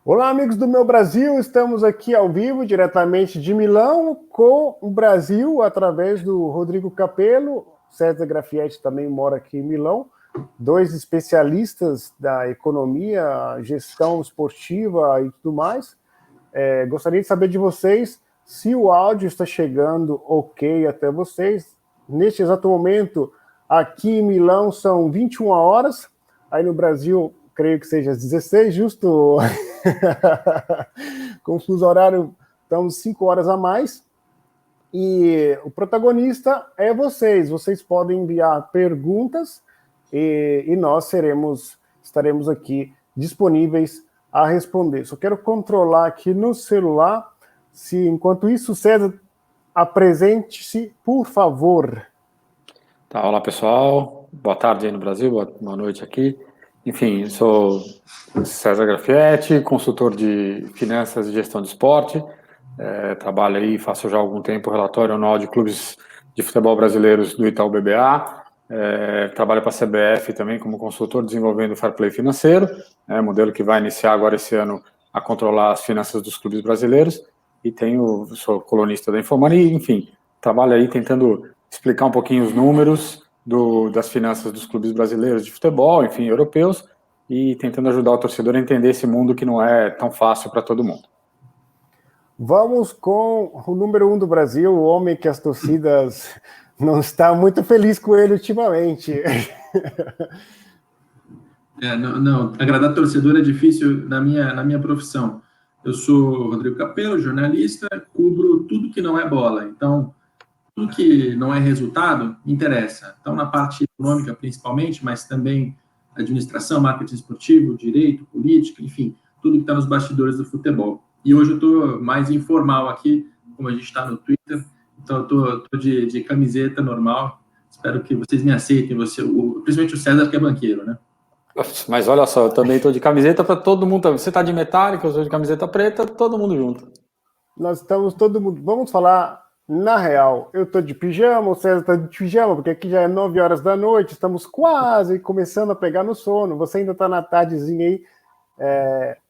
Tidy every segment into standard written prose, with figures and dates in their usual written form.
Olá, amigos do Meu Brasil, estamos aqui ao vivo, diretamente de Milão, com o Brasil, através do Rodrigo Capello. César Grafietti também mora aqui em Milão, dois especialistas da economia, gestão esportiva e tudo mais. Gostaria de saber de vocês se o áudio está chegando ok até vocês. Neste exato momento, aqui em Milão, são 21 horas, aí no Brasil, creio que seja às 16, justo... Com o fuso horário, estamos 5 horas a mais. E o protagonista é vocês. Vocês podem enviar perguntas e nós estaremos aqui disponíveis a responder. Só quero controlar aqui no celular. Enquanto isso, César, apresente-se, por favor. Tá, olá, pessoal. Boa tarde aí no Brasil, boa noite aqui. Enfim, sou César Grafietti, consultor de finanças e gestão de esporte. Trabalho aí, faço já há algum tempo relatório anual de clubes de futebol brasileiros do Itaú BBA. Trabalho para a CBF também como consultor desenvolvendo o fair play financeiro, modelo que vai iniciar agora esse ano a controlar as finanças dos clubes brasileiros. E sou colunista da Infomoney, enfim, trabalho aí tentando explicar um pouquinho os números das finanças dos clubes brasileiros de futebol, enfim, europeus, e tentando ajudar o torcedor a entender esse mundo que não é tão fácil para todo mundo. Vamos com o número 1 do Brasil, o homem que as torcidas não estão muito felizes com ele ultimamente. Não, agradar torcedor é difícil na minha profissão. Eu sou Rodrigo Capello, jornalista, cubro tudo que não é bola, então tudo que não é resultado interessa. Então, na parte econômica, principalmente, mas também administração, marketing esportivo, direito, política, enfim, tudo que está nos bastidores do futebol. E hoje eu estou mais informal aqui, como a gente está no Twitter, então eu estou de camiseta normal. Espero que vocês me aceitem, principalmente o César, que é banqueiro, né? Mas olha só, eu também estou de camiseta para todo mundo. Você está de metálica, eu sou de camiseta preta, todo mundo junto. Nós estamos todo mundo... Vamos falar... Na real, eu tô de pijama, o César tá de pijama, porque aqui já é 9 horas da noite, estamos quase começando a pegar no sono, você ainda tá na tardezinha aí.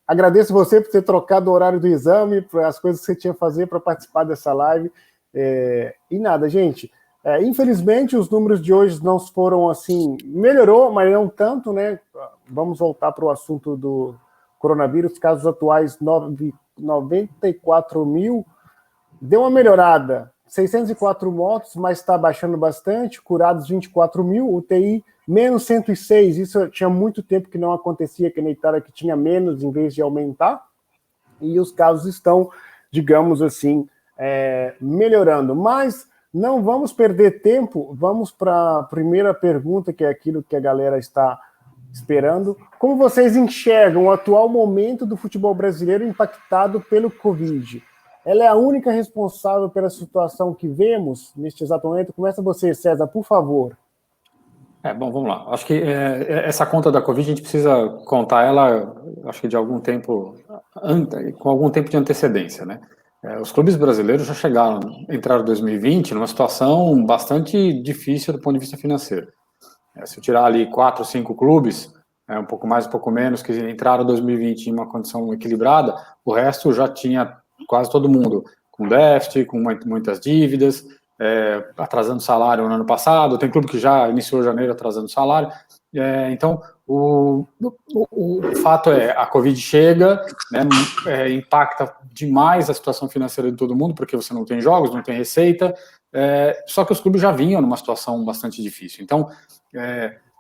Agradeço você por ter trocado o horário do exame, por as coisas que você tinha que fazer para participar dessa live. E nada, gente, infelizmente os números de hoje não foram assim, melhorou, mas não tanto, né? Vamos voltar para o assunto do coronavírus, casos atuais 94 mil, deu uma melhorada, 604 mortos, mas está baixando bastante, curados 24 mil, UTI menos 106, isso tinha muito tempo que não acontecia, que na Itália que tinha menos em vez de aumentar, e os casos estão, digamos assim, melhorando. Mas não vamos perder tempo, vamos para a primeira pergunta, que é aquilo que a galera está esperando. Como vocês enxergam o atual momento do futebol brasileiro impactado pelo Covid? Ela é a única responsável pela situação que vemos neste exato momento? Começa você, César, por favor. Bom, vamos lá. Acho que essa conta da Covid, a gente precisa contar ela, acho que de algum tempo, com algum tempo de antecedência, né? Os clubes brasileiros já entraram em 2020 numa situação bastante difícil do ponto de vista financeiro. Se eu tirar ali 4 ou 5 clubes, um pouco mais, um pouco menos, que entraram em 2020 em uma condição equilibrada, o resto já tinha quase todo mundo com déficit, com muitas dívidas, atrasando salário no ano passado. Tem clube que já iniciou janeiro atrasando salário. Então, o fato a Covid chega, né, impacta demais a situação financeira de todo mundo, porque você não tem jogos, não tem receita, só que os clubes já vinham numa situação bastante difícil. Então,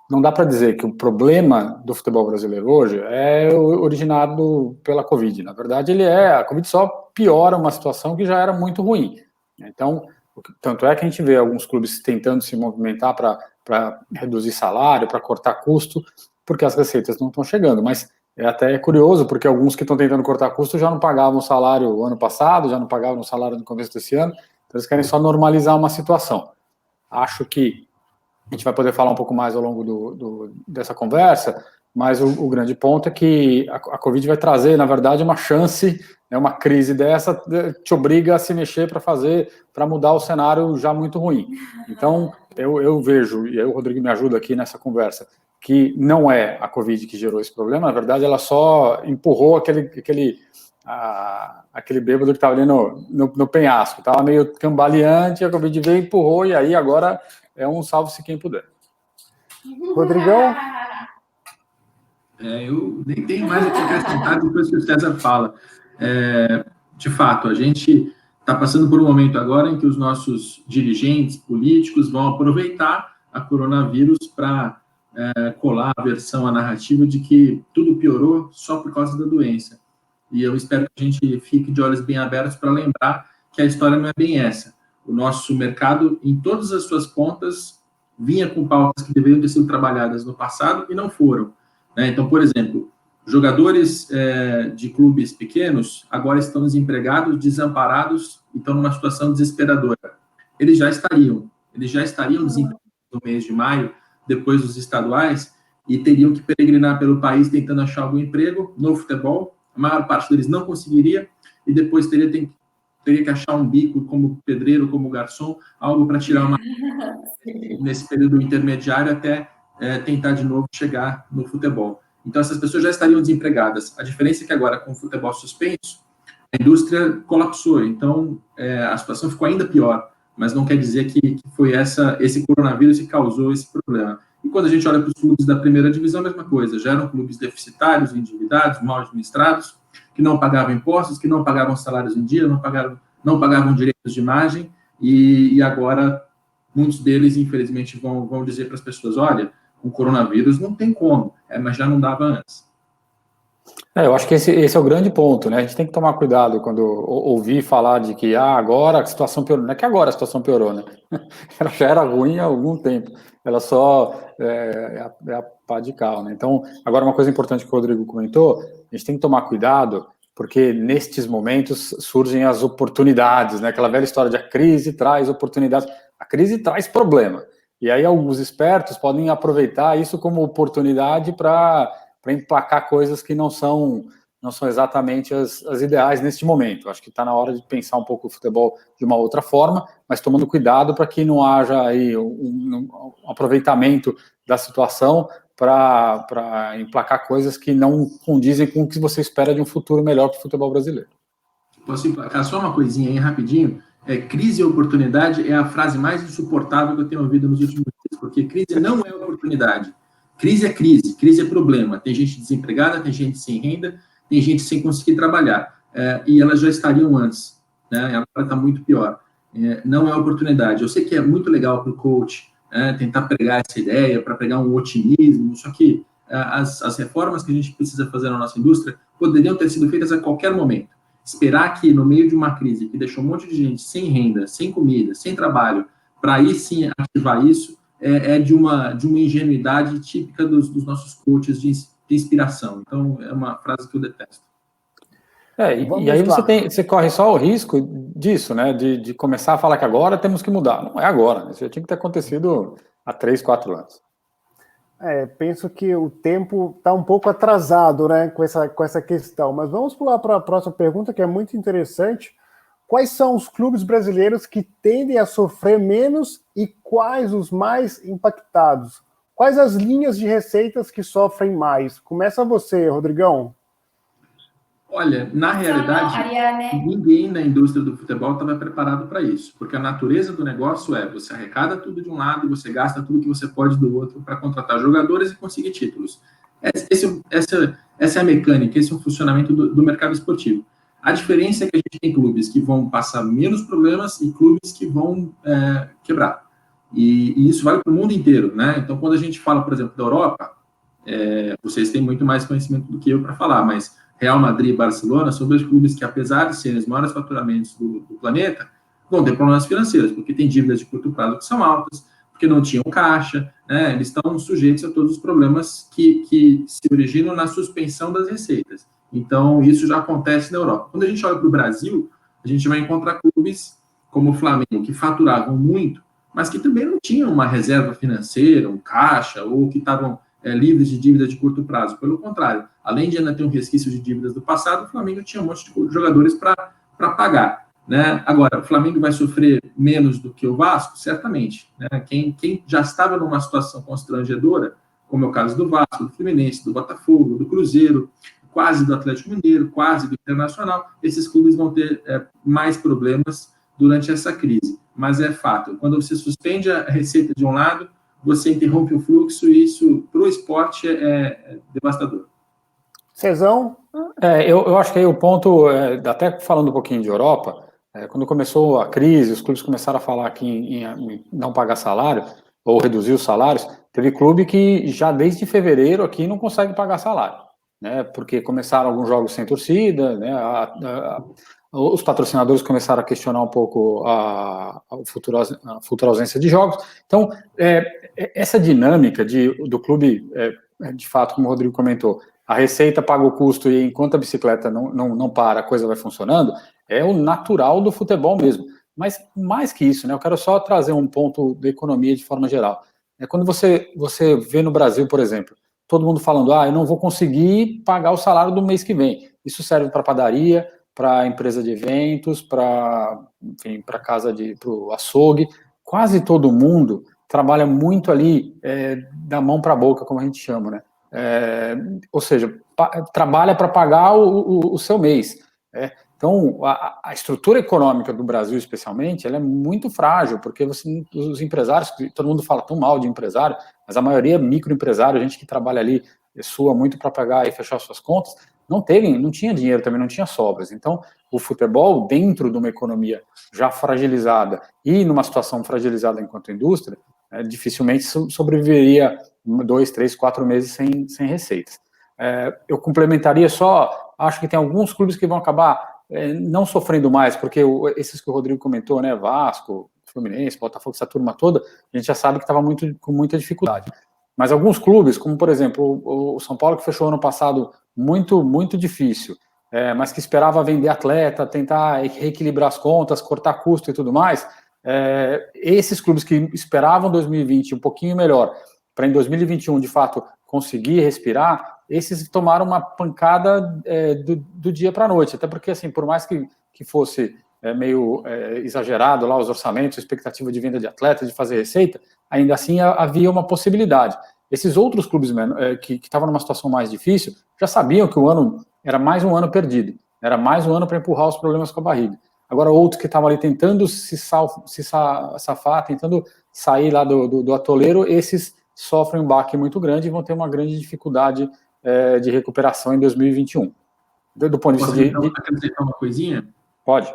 não dá para dizer que o problema do futebol brasileiro hoje é originado pela Covid. Na verdade, a Covid só piora uma situação que já era muito ruim. Então, tanto é que a gente vê alguns clubes tentando se movimentar para reduzir salário, para cortar custo, porque as receitas não estão chegando. Mas é até curioso, porque alguns que estão tentando cortar custo já não pagavam salário o ano passado, já não pagavam salário no começo desse ano, então eles querem só normalizar uma situação. Acho que a gente vai poder falar um pouco mais ao longo dessa conversa, mas o grande ponto é que a Covid vai trazer, na verdade, uma chance, uma crise dessa, te obriga a se mexer para mudar o cenário já muito ruim. Então, eu vejo, e aí o Rodrigo me ajuda aqui nessa conversa, que não é a Covid que gerou esse problema, na verdade ela só empurrou aquele bêbado que estava ali no penhasco, estava meio cambaleante, a Covid veio, empurrou, e aí agora é um salve-se quem puder. Rodrigão? Eu nem tenho mais o que acrescentar depois que o César fala. De fato, a gente está passando por um momento agora em que os nossos dirigentes políticos vão aproveitar a coronavírus para colar a versão, a narrativa de que tudo piorou só por causa da doença. E eu espero que a gente fique de olhos bem abertos para lembrar que a história não é bem essa. O nosso mercado, em todas as suas pontas, vinha com pautas que deveriam ter sido trabalhadas no passado e não foram. Então, por exemplo, jogadores de clubes pequenos agora estão desempregados, desamparados e estão numa situação desesperadora. Eles já estariam desempregados no mês de maio, depois dos estaduais, e teriam que peregrinar pelo país tentando achar algum emprego no futebol. A maior parte deles não conseguiria, e depois teria que achar um bico como pedreiro, como garçom, algo para tirar uma nesse período intermediário até tentar de novo chegar no futebol. Então, essas pessoas já estariam desempregadas. A diferença é que agora, com o futebol suspenso, a indústria colapsou. Então, a situação ficou ainda pior, mas não quer dizer que foi esse coronavírus que causou esse problema. E quando a gente olha para os clubes da primeira divisão, a mesma coisa. Já eram clubes deficitários, endividados, mal administrados, que não pagavam impostos, que não pagavam salários em dia, não pagavam direitos de imagem, e agora muitos deles, infelizmente, vão dizer para as pessoas, olha, com o coronavírus não tem como, mas já não dava antes. Eu acho que esse é o grande ponto, né? A gente tem que tomar cuidado quando ouvir falar de que agora a situação piorou. Não é que agora a situação piorou, né? Ela já era ruim há algum tempo. Ela só é a pá de cal, né? Então, agora uma coisa importante que o Rodrigo comentou, a gente tem que tomar cuidado, porque nestes momentos surgem as oportunidades, né? Aquela velha história de a crise traz oportunidades. A crise traz problema. E aí alguns espertos podem aproveitar isso como oportunidade para emplacar coisas que não são exatamente as ideais neste momento. Acho que está na hora de pensar um pouco o futebol de uma outra forma, mas tomando cuidado para que não haja aí um aproveitamento da situação para emplacar coisas que não condizem com o que você espera de um futuro melhor para o futebol brasileiro. Posso emplacar só uma coisinha aí rapidinho? Crise e oportunidade é a frase mais insuportável que eu tenho ouvido nos últimos dias, porque crise não é oportunidade. Crise é problema. Tem gente desempregada, tem gente sem renda, tem gente sem conseguir trabalhar. E elas já estariam antes, né? Agora está muito pior. Não é oportunidade. Eu sei que é muito legal para o coach tentar pregar essa ideia, para pregar um otimismo, só que as reformas que a gente precisa fazer na nossa indústria poderiam ter sido feitas a qualquer momento. Esperar que, no meio de uma crise que deixou um monte de gente sem renda, sem comida, sem trabalho, para aí sim ativar isso, de uma ingenuidade típica dos nossos coaches de inspiração. Então, é uma frase que eu detesto. E aí você corre só o risco disso, né? De começar a falar que agora temos que mudar. Não é agora, né? Isso já tinha que ter acontecido há 3, 4 anos. Penso que o tempo está um pouco atrasado, né, com essa questão. Mas vamos pular para a próxima pergunta, que é muito interessante. Quais são os clubes brasileiros que tendem a sofrer menos e quais os mais impactados? Quais as linhas de receitas que sofrem mais? Começa você, Rodrigão. Olha, na realidade, ninguém na indústria do futebol estava preparado para isso, porque a natureza do negócio você arrecada tudo de um lado e você gasta tudo que você pode do outro para contratar jogadores e conseguir títulos. Essa é a mecânica, esse é o funcionamento do mercado esportivo. A diferença é que a gente tem clubes que vão passar menos problemas e clubes que vão quebrar. E isso vale para o mundo inteiro, né? Então, quando a gente fala, por exemplo, da Europa, vocês têm muito mais conhecimento do que eu para falar, mas Real Madrid e Barcelona são dois clubes que, apesar de serem os maiores faturamentos do planeta, vão ter problemas financeiros, porque tem dívidas de curto prazo que são altas, porque não tinham caixa, né? Eles estão sujeitos a todos os problemas que se originam na suspensão das receitas. Então, isso já acontece na Europa. Quando a gente olha para o Brasil, a gente vai encontrar clubes como o Flamengo, que faturavam muito, mas que também não tinham uma reserva financeira, um caixa, ou que estavam livres de dívidas de curto prazo. Pelo contrário, além de ainda ter um resquício de dívidas do passado, o Flamengo tinha um monte de jogadores para pagar, né? Agora, o Flamengo vai sofrer menos do que o Vasco? Certamente, né? Quem já estava numa situação constrangedora como é o caso do Vasco, do Fluminense, do Botafogo, do Cruzeiro, quase do Atlético Mineiro, quase do Internacional. Esses clubes vão ter mais problemas durante essa crise. Mas é fato, quando você suspende a receita de um lado, você interrompe o fluxo e isso, para o esporte, é devastador. Cezão? Eu acho que aí o ponto, até falando um pouquinho de Europa, quando começou a crise, os clubes começaram a falar aqui em não pagar salário, ou reduzir os salários, teve clube que já desde fevereiro aqui não consegue pagar salário, né, porque começaram alguns jogos sem torcida, né, os patrocinadores começaram a questionar um pouco a futura ausência de jogos. Então, essa dinâmica do clube, de fato, como o Rodrigo comentou, a receita paga o custo e enquanto a bicicleta não para, a coisa vai funcionando, é o natural do futebol mesmo. Mas mais que isso, né, eu quero só trazer um ponto da economia de forma geral. Quando você vê no Brasil, por exemplo, todo mundo falando, eu não vou conseguir pagar o salário do mês que vem. Isso serve para padaria, para empresa de eventos, para casa para o açougue. Quase todo mundo trabalha muito ali da mão para a boca, como a gente chama, né? Ou seja, trabalha para pagar o seu mês. Então, a estrutura econômica do Brasil, especialmente, ela é muito frágil, porque os empresários, todo mundo fala tão mal de empresário, mas a maioria é microempresário, gente que trabalha ali, sua muito para pagar e fechar suas contas, não tinha dinheiro também, não tinha sobras. Então, o futebol, dentro de uma economia já fragilizada e numa situação fragilizada enquanto indústria, dificilmente sobreviveria 2, 3, 4 meses sem receitas. Eu complementaria só, acho que tem alguns clubes que vão acabar não sofrendo mais, porque esses que o Rodrigo comentou, né, Vasco, Fluminense, Botafogo, essa turma toda, a gente já sabe que estava com muita dificuldade. Mas alguns clubes, como por exemplo o São Paulo, que fechou ano passado muito, muito difícil, mas que esperava vender atleta, tentar reequilibrar as contas, cortar custo e tudo mais, esses clubes que esperavam 2020 um pouquinho melhor, para em 2021, de fato, conseguir respirar, esses tomaram uma pancada do dia para a noite, até porque, assim, por mais que fosse meio exagerado lá os orçamentos, a expectativa de venda de atletas, de fazer receita, ainda assim havia uma possibilidade. Esses outros clubes que estavam numa situação mais difícil já sabiam que o ano era mais um ano perdido, era mais um ano para empurrar os problemas com a barriga. Agora, outros que estavam ali tentando se safar, tentando sair lá do atoleiro, esses sofrem um baque muito grande e vão ter uma grande dificuldade de recuperação em 2021. Do ponto de vista Posso acrescentar uma coisinha? Pode.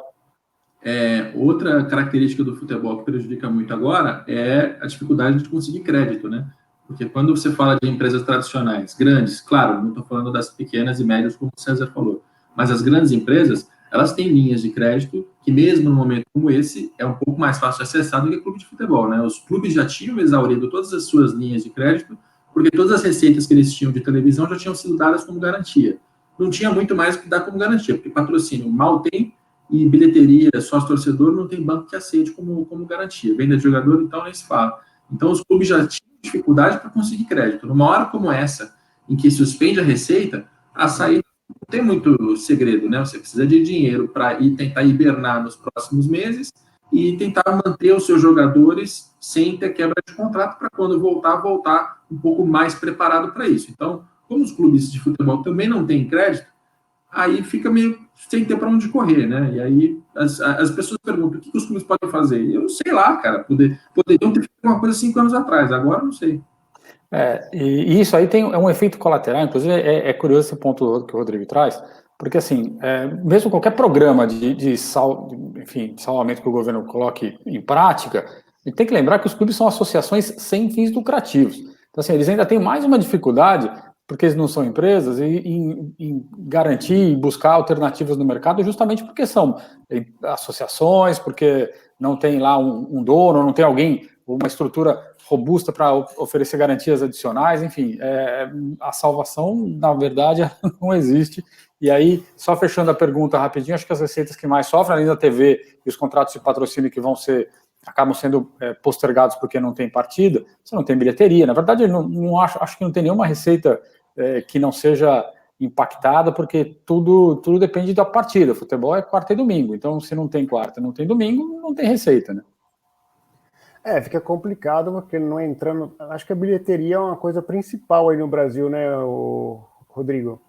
Outra característica do futebol que prejudica muito agora é a dificuldade de conseguir crédito, né? Porque quando você fala de empresas tradicionais, grandes, claro, não estou falando das pequenas e médias, como o César falou, mas as grandes empresas, elas têm linhas de crédito que, mesmo num momento como esse, é um pouco mais fácil de acessar do que clube de futebol, né? Os clubes já tinham exaurido todas as suas linhas de crédito, porque todas as receitas que eles tinham de televisão já tinham sido dadas como garantia. Não tinha muito mais o que dar como garantia, porque patrocínio mal tem, e bilheteria, sócio-torcedor, não tem banco que aceite como garantia. Venda de jogador, então, nem se fala. Então, os clubes já tinham dificuldade para conseguir crédito. Numa hora como essa, em que suspende a receita, a saída não tem muito segredo, né? Você precisa de dinheiro para tentar hibernar nos próximos meses e tentar manter os seus jogadores sem ter quebra de contrato para quando voltar um pouco mais preparado para isso. Então, como os clubes de futebol também não têm crédito, aí fica meio sem ter para onde correr, né? E aí as pessoas perguntam, o que os clubes podem fazer? Eu sei lá, cara, poderiam ter feito uma coisa 5 anos atrás, agora não sei. E isso aí é um efeito colateral, inclusive é curioso esse ponto que o Rodrigo traz, porque assim, mesmo qualquer programa de salvamento que o governo coloque em prática, a gente tem que lembrar que os clubes são associações sem fins lucrativos. Então assim, eles ainda têm mais uma dificuldade, porque eles não são empresas, em garantir e buscar alternativas no mercado, justamente porque são associações, porque não tem lá um dono, não tem alguém, uma estrutura robusta para oferecer garantias adicionais, enfim, a salvação, na verdade, não existe. E aí, só fechando a pergunta rapidinho, acho que as receitas que mais sofrem, além da TV e os contratos de patrocínio que acabam sendo postergados porque não tem partida, você não tem bilheteria. Na verdade, não acho que não tem nenhuma receita que não seja impactada, porque tudo depende da partida. Futebol é quarta e domingo, então se não tem quarta, não tem domingo, não tem receita, né? Fica complicado porque não entrando. Acho que a bilheteria é uma coisa principal aí no Brasil, né, Rodrigo?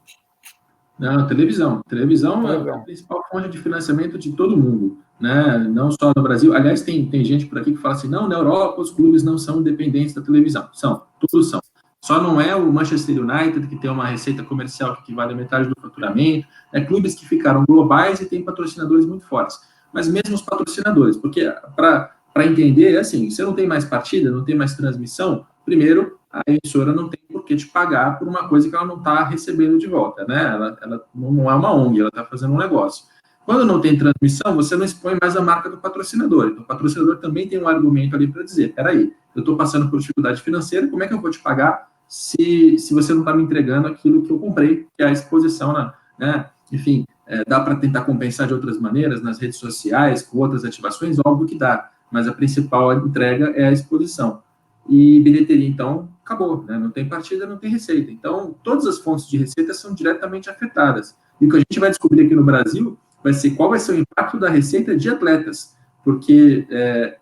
Não, televisão. Televisão é a principal fonte de financiamento de todo mundo, né? Não só no Brasil. Aliás, tem gente por aqui que fala assim, não, na Europa os clubes não são dependentes da televisão. São, todos são. Só não é o Manchester United, que tem uma receita comercial que equivale a metade do faturamento. Clubes que ficaram globais e têm patrocinadores muito fortes. Mas mesmo os patrocinadores, porque para entender, assim, você não tem mais partida, não tem mais transmissão, primeiro, a emissora não tem por que te pagar por uma coisa que ela não está recebendo de volta, né? Ela não é uma ONG, ela está fazendo um negócio. Quando não tem transmissão, você não expõe mais a marca do patrocinador. Então, o patrocinador também tem um argumento ali para dizer, peraí, eu estou passando por dificuldade financeira, como é que eu vou te pagar se você não está me entregando aquilo que eu comprei, que é a exposição, né? Enfim, dá para tentar compensar de outras maneiras, nas redes sociais, com outras ativações, óbvio que dá, mas a principal entrega é a exposição. E bilheteria, então, acabou, né? Não tem partida, não tem receita. Então, todas as fontes de receita são diretamente afetadas. E o que a gente vai descobrir aqui no Brasil vai ser qual vai ser o impacto da receita de atletas, porque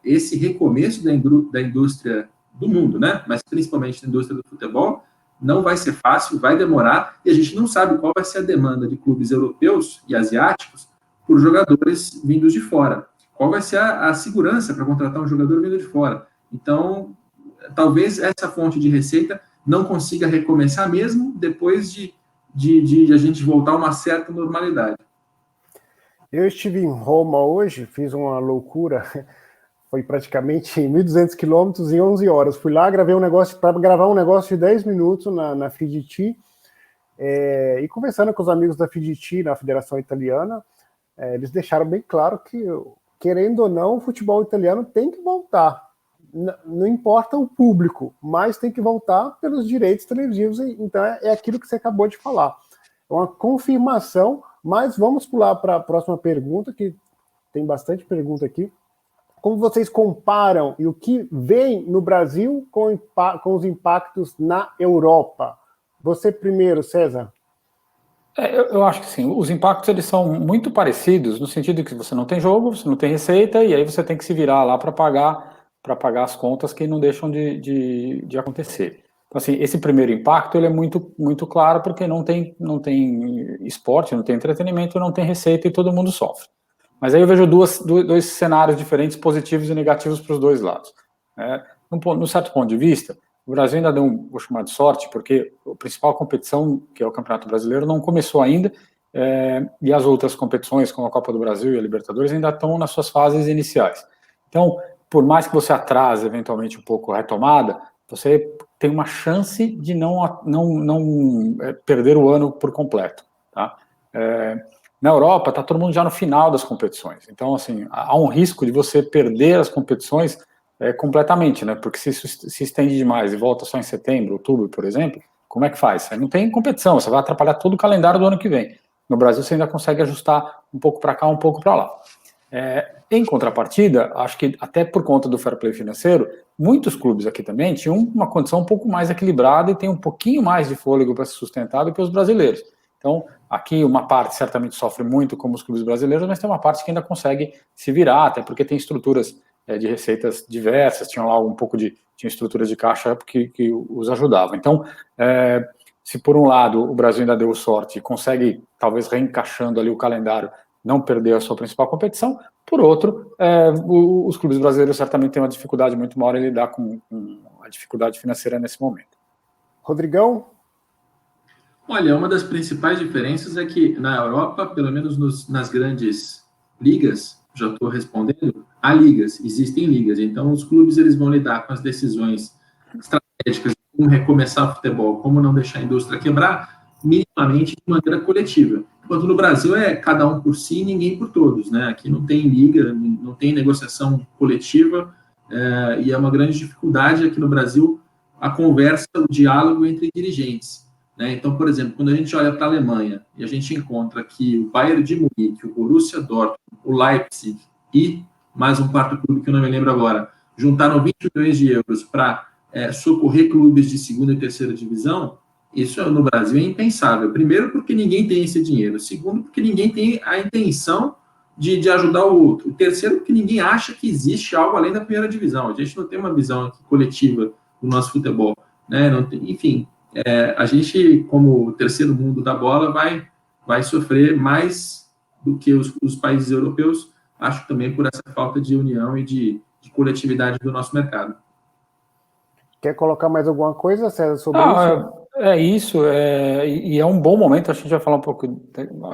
esse recomeço da indústria do mundo, né? Mas principalmente da indústria do futebol, não vai ser fácil, vai demorar, e a gente não sabe qual vai ser a demanda de clubes europeus e asiáticos por jogadores vindos de fora. Qual vai ser a segurança para contratar um jogador vindo de fora? Então, talvez essa fonte de receita não consiga recomeçar mesmo depois de a gente voltar a uma certa normalidade. Eu estive em Roma hoje, fiz uma loucura, foi praticamente 1.200 quilômetros em 11 horas. Fui lá, gravei um negócio, para gravar um negócio de 10 minutos na FIGT, e conversando com os amigos da FIGT, na Federação Italiana, eles deixaram bem claro que, querendo ou não, o futebol italiano tem que voltar. Não importa o público, mas tem que voltar pelos direitos televisivos. Então é aquilo que você acabou de falar. É uma confirmação, mas vamos pular para a próxima pergunta, que tem bastante pergunta aqui. Como vocês comparam e o que vem no Brasil com os impactos na Europa? Você primeiro, César. Eu acho que sim, os impactos eles são muito parecidos, no sentido de que você não tem jogo, você não tem receita, e aí você tem que se virar lá para pagar as contas que não deixam de acontecer. Então, assim, esse primeiro impacto ele é muito, muito claro, porque não tem esporte, não tem entretenimento, não tem receita e todo mundo sofre. Mas aí eu vejo dois cenários diferentes, positivos e negativos para os dois lados. Num certo ponto de vista, o Brasil ainda deu vou chamar de sorte, porque a principal competição, que é o Campeonato Brasileiro, não começou ainda, e as outras competições, como a Copa do Brasil e a Libertadores, ainda estão nas suas fases iniciais. Então, por mais que você atrase eventualmente um pouco a retomada, você tem uma chance de não perder o ano por completo. Tá? Na Europa, está todo mundo já no final das competições. Então, assim, há um risco de você perder as competições completamente, né? Porque se isso se estende demais e volta só em setembro, outubro, por exemplo, como é que faz? Aí não tem competição, você vai atrapalhar todo o calendário do ano que vem. No Brasil, você ainda consegue ajustar um pouco para cá, um pouco para lá. Em contrapartida, acho que até por conta do fair play financeiro, muitos clubes aqui também tinham uma condição um pouco mais equilibrada e tem um pouquinho mais de fôlego para se sustentar do que os brasileiros. Então, aqui uma parte certamente sofre muito como os clubes brasileiros, mas tem uma parte que ainda consegue se virar, até porque tem estruturas de receitas diversas, tinham lá tinha estruturas de caixa que os ajudavam. Então, se por um lado o Brasil ainda deu sorte e consegue, talvez reencaixando ali o calendário, não perder a sua principal competição, por outro, os clubes brasileiros certamente têm uma dificuldade muito maior em lidar com a dificuldade financeira nesse momento. Rodrigão? Olha, uma das principais diferenças é que na Europa, pelo menos nas grandes ligas, já estou respondendo, há ligas, existem ligas, então os clubes eles vão lidar com as decisões estratégicas de como recomeçar o futebol, como não deixar a indústria quebrar, minimamente de maneira coletiva. Enquanto no Brasil é cada um por si e ninguém por todos, né? Aqui não tem liga, não tem negociação coletiva, e é uma grande dificuldade aqui no Brasil a conversa, o diálogo entre dirigentes. Então, por exemplo, quando a gente olha para a Alemanha e a gente encontra que o Bayern de Munique, o Borussia Dortmund, o Leipzig e mais um quarto clube que eu não me lembro agora, juntaram 20 milhões de euros para socorrer clubes de segunda e terceira divisão, isso no Brasil é impensável. Primeiro, porque ninguém tem esse dinheiro. Segundo, porque ninguém tem a intenção de ajudar o outro. O terceiro, que ninguém acha que existe algo além da primeira divisão. A gente não tem uma visão aqui coletiva do nosso futebol, né? Não tem, enfim, a gente, como terceiro mundo da bola, vai sofrer mais do que os países europeus, acho também por essa falta de união e de coletividade do nosso mercado. Quer colocar mais alguma coisa, César, sobre isso? É isso, e é um bom momento, a gente vai falar um pouco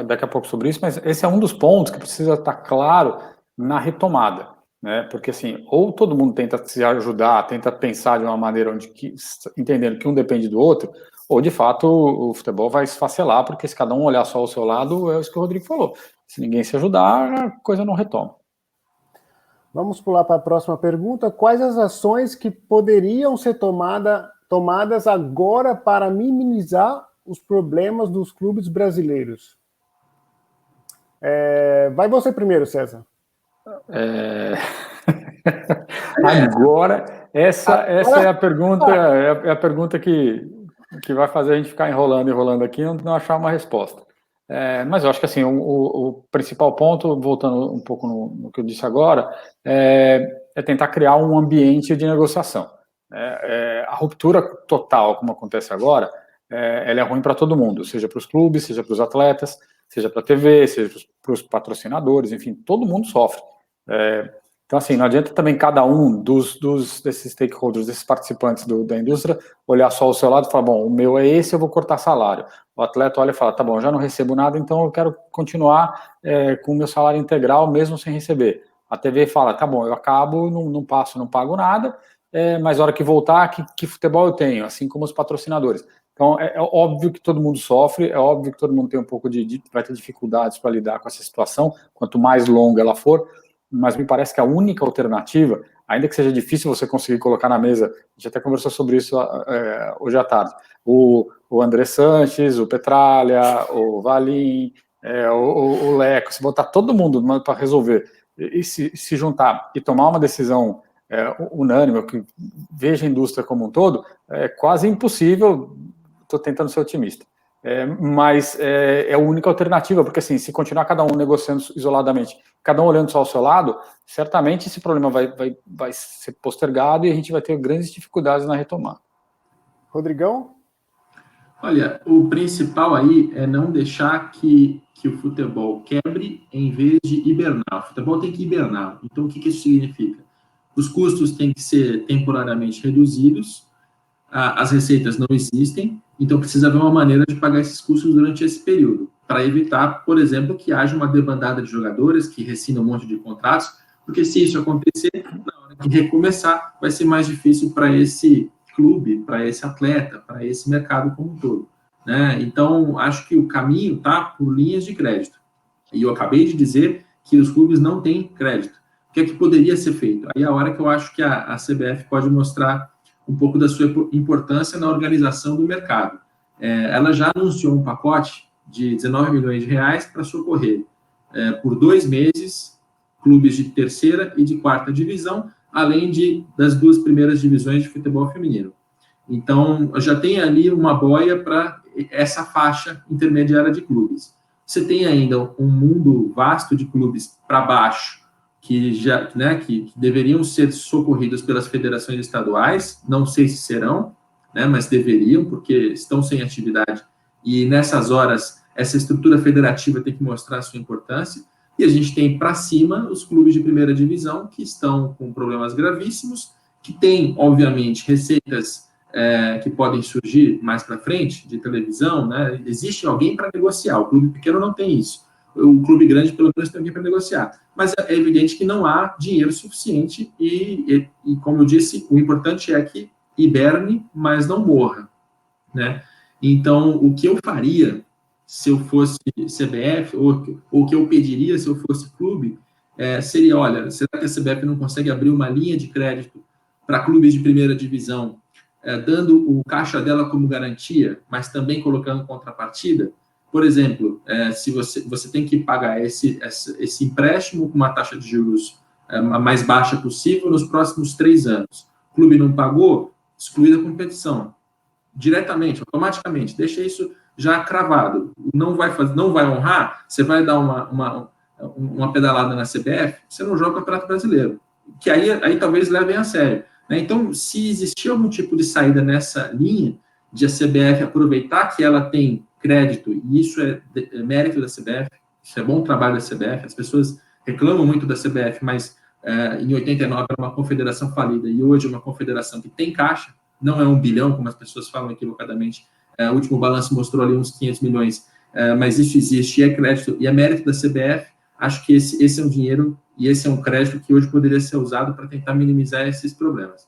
daqui a pouco sobre isso, mas esse é um dos pontos que precisa estar claro na retomada, né? Porque assim, ou todo mundo tenta se ajudar, tenta pensar de uma maneira entendendo que um depende do outro, ou de fato o futebol vai esfacelar, porque se cada um olhar só ao seu lado, é isso que o Rodrigo falou. Se ninguém se ajudar, a coisa não retoma. Vamos pular para a próxima pergunta. Quais as ações que poderiam ser tomadas agora para minimizar os problemas dos clubes brasileiros? Vai você primeiro, César. Agora, essa é a pergunta, é a pergunta que vai fazer a gente ficar enrolando aqui e não achar uma resposta. Mas eu acho que assim, o principal ponto, voltando um pouco no que eu disse agora, é tentar criar um ambiente de negociação. A ruptura total, como acontece agora, ela é ruim para todo mundo, seja para os clubes, seja para os atletas, seja para a TV, seja para os patrocinadores, enfim, todo mundo sofre. Então, assim, não adianta também cada um desses stakeholders, desses participantes da indústria, olhar só o seu lado e falar, bom, o meu é esse, eu vou cortar salário. O atleta olha e fala, tá bom, eu já não recebo nada, então eu quero continuar com o meu salário integral, mesmo sem receber. A TV fala, tá bom, eu acabo, não passo, não pago nada, mas a hora que voltar, que futebol eu tenho? Assim como os patrocinadores. Então, é óbvio que todo mundo sofre, é óbvio que todo mundo tem um pouco vai ter dificuldades para lidar com essa situação, quanto mais longa ela for, mas me parece que a única alternativa, ainda que seja difícil você conseguir colocar na mesa, a gente até conversou sobre isso hoje à tarde, o André Sanches, o Petralha, o Valim, o Leco, se botar todo mundo para resolver e se juntar e tomar uma decisão unânime, que veja a indústria como um todo, é quase impossível, estou tentando ser otimista. Mas é a única alternativa, porque assim, se continuar cada um negociando isoladamente, cada um olhando só ao seu lado, certamente esse problema vai ser postergado e a gente vai ter grandes dificuldades na retomada. Rodrigão? Olha, o principal aí é não deixar que o futebol quebre em vez de hibernar. O futebol tem que hibernar. Então, o que isso significa? Os custos têm que ser temporariamente reduzidos, as receitas não existem, então precisa haver uma maneira de pagar esses custos durante esse período, para evitar, por exemplo, que haja uma debandada de jogadores que rescindam um monte de contratos, porque se isso acontecer, na hora que recomeçar, vai ser mais difícil para esse clube, para esse atleta, para esse mercado como um todo, né? Então, acho que o caminho está por linhas de crédito. E eu acabei de dizer que os clubes não têm crédito. O que é que poderia ser feito? Aí é a hora que eu acho que a CBF pode mostrar um pouco da sua importância na organização do mercado. Ela já anunciou um pacote de 19 milhões de reais para socorrer por 2 meses clubes de terceira e de quarta divisão, além das 2 primeiras divisões de futebol feminino. Então, já tem ali uma boia para essa faixa intermediária de clubes. Você tem ainda um mundo vasto de clubes para baixo, que deveriam ser socorridos pelas federações estaduais, não sei se serão, né, mas deveriam, porque estão sem atividade, e nessas horas essa estrutura federativa tem que mostrar a sua importância, e a gente tem para cima os clubes de primeira divisão, que estão com problemas gravíssimos, que têm, obviamente, receitas que podem surgir mais para frente, de televisão, né? Existe alguém para negociar, o clube pequeno não tem isso. O clube grande, pelo menos, tem alguém para negociar. Mas é evidente que não há dinheiro suficiente e, como eu disse, o importante é que hiberne, mas não morra, né? Então, o que eu faria se eu fosse CBF, ou o que eu pediria se eu fosse clube, seria, olha, será que a CBF não consegue abrir uma linha de crédito para clubes de primeira divisão, dando o caixa dela como garantia, mas também colocando contrapartida? Por exemplo, se você tem que pagar esse empréstimo com uma taxa de juros a mais baixa possível nos próximos 3 anos. O clube não pagou, exclui da competição. Diretamente, automaticamente. Deixa isso já cravado. Não vai honrar, você vai dar uma pedalada na CBF, você não joga o Campeonato Brasileiro, que aí talvez levem a sério. Né? Então, se existir algum tipo de saída nessa linha, de a CBF aproveitar que ela tem crédito, e isso é mérito da CBF, isso é bom trabalho da CBF, as pessoas reclamam muito da CBF, mas em 89 era uma confederação falida, e hoje é uma confederação que tem caixa, não é 1 bilhão, como as pessoas falam equivocadamente, o último balanço mostrou ali uns 500 milhões, mas isso existe, e é crédito, e é mérito da CBF. Acho que esse é um dinheiro e esse é um crédito que hoje poderia ser usado para tentar minimizar esses problemas.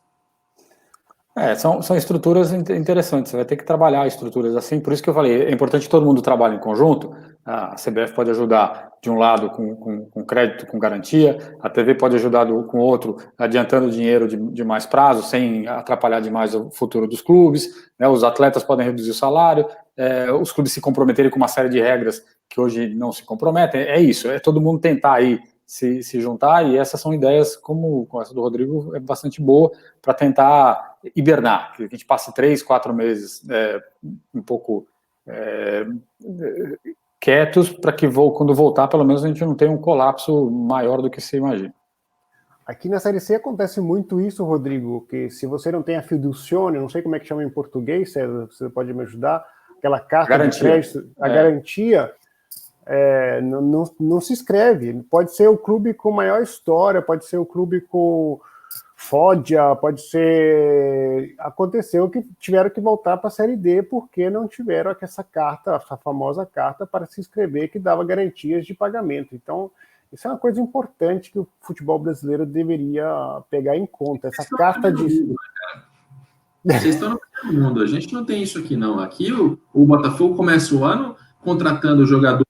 São estruturas interessantes, você vai ter que trabalhar estruturas assim, por isso que eu falei, é importante que todo mundo trabalhe em conjunto. A CBF pode ajudar de um lado com crédito, com garantia, a TV pode ajudar com o outro, adiantando dinheiro de mais prazo, sem atrapalhar demais o futuro dos clubes, né? Os atletas podem reduzir o salário, os clubes se comprometerem com uma série de regras que hoje não se comprometem, é isso, é todo mundo tentar aí se juntar, e essas são ideias, como essa do Rodrigo, é bastante boa para tentar hibernar, que a gente passe 3, 4 meses um pouco quietos, para que quando voltar, pelo menos a gente não tenha um colapso maior do que se imagina. Aqui na Série C acontece muito isso, Rodrigo, que se você não tem a fiducione, não sei como é que chama em português, César, você pode me ajudar, aquela carta garantia. De crédito, a garantia, não se inscreve. Pode ser o clube com maior história, pode ser o clube com Fódia, pode ser... Aconteceu que tiveram que voltar para a Série D porque não tiveram essa carta, essa famosa carta para se inscrever que dava garantias de pagamento. Então, isso é uma coisa importante que o futebol brasileiro deveria pegar em conta. Essa carta de... Vocês estão no primeiro mundo, a gente não tem isso aqui, não. Aqui o Botafogo começa o ano contratando jogador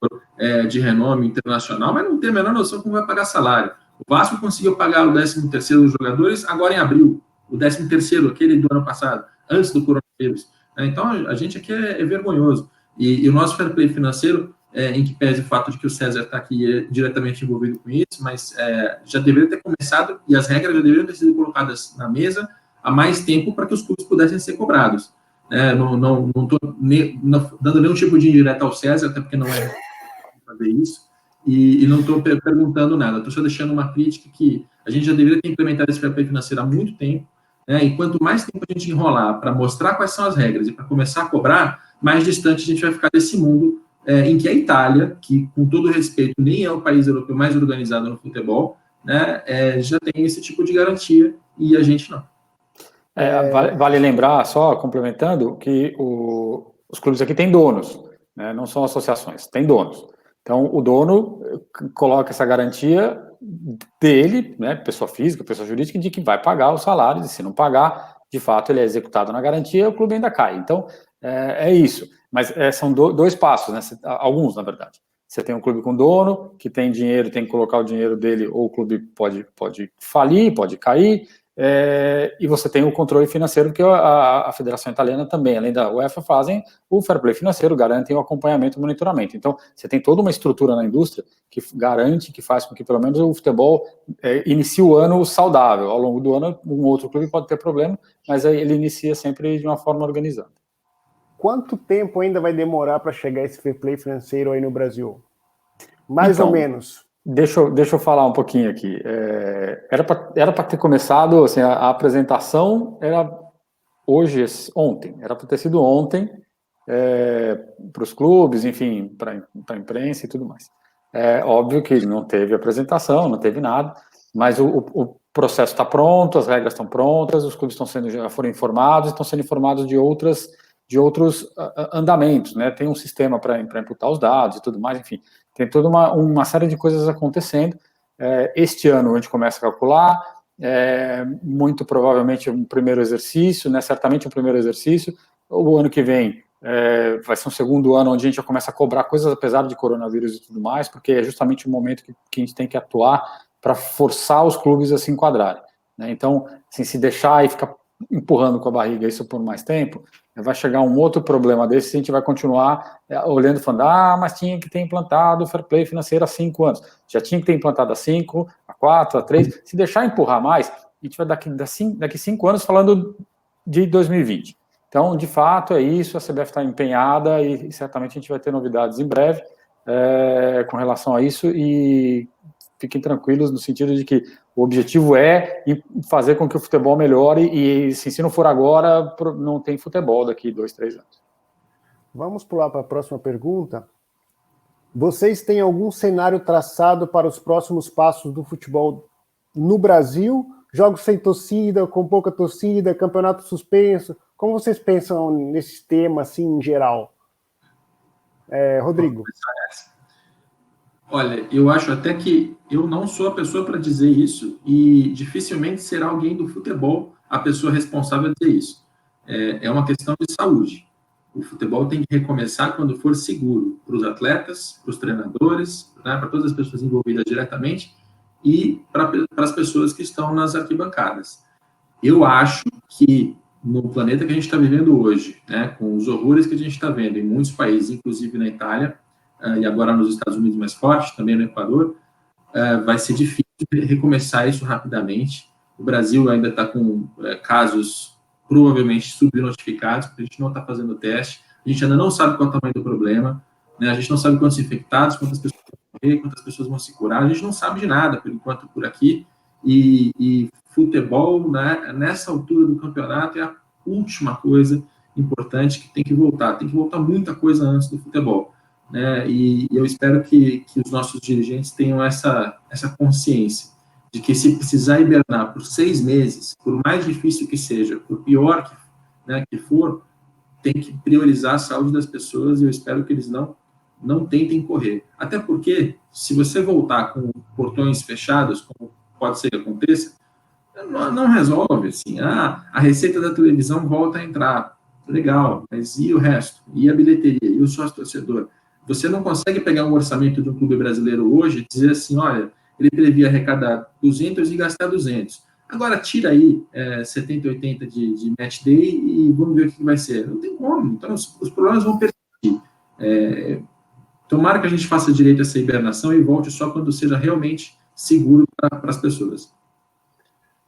de renome internacional, mas não tem a menor noção como vai pagar salário. O Vasco conseguiu pagar o 13º dos jogadores agora em abril, o 13º, aquele do ano passado, antes do coronavírus. Então, a gente aqui é vergonhoso. E o nosso fair play financeiro, em que pese o fato de que o César está aqui diretamente envolvido com isso, mas já deveria ter começado, e as regras já deveriam ter sido colocadas na mesa há mais tempo para que os clubes pudessem ser cobrados. Não estou dando nenhum tipo de indireta ao César, até porque não é fazer isso, e não estou perguntando nada, estou só deixando uma crítica que a gente já deveria ter implementado esse fair play financeiro há muito tempo, né? E quanto mais tempo a gente enrolar para mostrar quais são as regras e para começar a cobrar, mais distante a gente vai ficar desse mundo em que a Itália, que com todo respeito nem é o país europeu mais organizado no futebol, né, já tem esse tipo de garantia e a gente não. Vale lembrar, só complementando, que os clubes aqui têm donos, né, não são associações, têm donos. Então, o dono coloca essa garantia dele, né, pessoa física, pessoa jurídica, de que vai pagar os salários, e se não pagar, de fato, ele é executado na garantia, o clube ainda cai. Então, é isso. Mas são dois passos, né, alguns, na verdade. Você tem um clube com dono, que tem dinheiro, tem que colocar o dinheiro dele, ou o clube pode falir, pode cair, e você tem o controle financeiro, que a Federação Italiana também, além da UEFA, fazem o fair play financeiro, garantem o acompanhamento e o monitoramento. Então, você tem toda uma estrutura na indústria que garante, que faz com que, pelo menos, o futebol inicie o ano saudável. Ao longo do ano, um outro clube pode ter problema, mas ele inicia sempre de uma forma organizada. Quanto tempo ainda vai demorar para chegar esse fair play financeiro aí no Brasil? Mais ou menos. Deixa eu falar um pouquinho aqui. Era para ter começado, assim, a apresentação era ontem. Era para ter sido ontem para os clubes, enfim, para a imprensa e tudo mais. Óbvio que não teve apresentação, não teve nada, mas o processo está pronto, as regras estão prontas, os clubes já foram informados, estão sendo informados de outros andamentos, né? Tem um sistema para imputar os dados e tudo mais, enfim, tem toda uma série de coisas acontecendo. Este ano a gente começa a calcular, muito provavelmente um primeiro exercício, né? Certamente um primeiro exercício. O ano que vem vai ser um segundo ano onde a gente já começa a cobrar coisas, apesar de coronavírus e tudo mais, porque é justamente o momento que a gente tem que atuar para forçar os clubes a se enquadrarem, né? Então, assim, se deixar e ficar empurrando com a barriga isso por mais tempo, vai chegar um outro problema desse, a gente vai continuar olhando e falando, mas tinha que ter implantado o fair play financeiro há 5 anos. Já tinha que ter implantado há 5, há 4, há 3. Se deixar empurrar mais, a gente vai daqui 5 anos falando de 2020. Então, de fato, é isso, a CBF está empenhada e certamente a gente vai ter novidades em breve. com relação a isso, e fiquem tranquilos no sentido de que o objetivo é fazer com que o futebol melhore, e se não for agora, não tem futebol daqui 2, 3 anos. Vamos pular para a próxima pergunta. Vocês têm algum cenário traçado para os próximos passos do futebol no Brasil? Jogos sem torcida, com pouca torcida, campeonato suspenso? Como vocês pensam nesse tema, assim, em geral? Rodrigo. Olha, eu acho até que eu não sou a pessoa para dizer isso, e dificilmente será alguém do futebol a pessoa responsável a dizer isso. É uma questão de saúde. O futebol tem que recomeçar quando for seguro para os atletas, para os treinadores, né, para todas as pessoas envolvidas diretamente e para as pessoas que estão nas arquibancadas. Eu acho que no planeta que a gente está vivendo hoje, né, com os horrores que a gente está vendo em muitos países, inclusive na Itália, e agora nos Estados Unidos mais forte, também no Equador, vai ser difícil recomeçar isso rapidamente. O Brasil ainda está com casos provavelmente subnotificados, porque a gente não está fazendo teste, a gente ainda não sabe qual é o tamanho do problema, né? A gente não sabe quantos infectados, quantas pessoas vão morrer, quantas pessoas vão se curar, a gente não sabe de nada, por enquanto, por aqui, e futebol, né, nessa altura do campeonato, é a última coisa importante que tem que voltar muita coisa antes do futebol, né? E eu espero que os nossos dirigentes tenham essa consciência de que se precisar hibernar por 6 meses, por mais difícil que seja, por pior que for, tem que priorizar a saúde das pessoas, e eu espero que eles não tentem correr. Até porque, se você voltar com portões fechados, como pode ser que aconteça, não resolve, assim, a receita da televisão volta a entrar, legal, mas e o resto? E a bilheteria? E o sócio-torcedor? Você não consegue pegar um orçamento de um clube brasileiro hoje e dizer assim, olha, ele previa arrecadar 200 e gastar 200. Agora tira aí 70, 80 de match day e vamos ver o que vai ser. Não tem como. Então, os problemas vão persistir. Tomara que a gente faça direito a essa hibernação e volte só quando seja realmente seguro para as pessoas.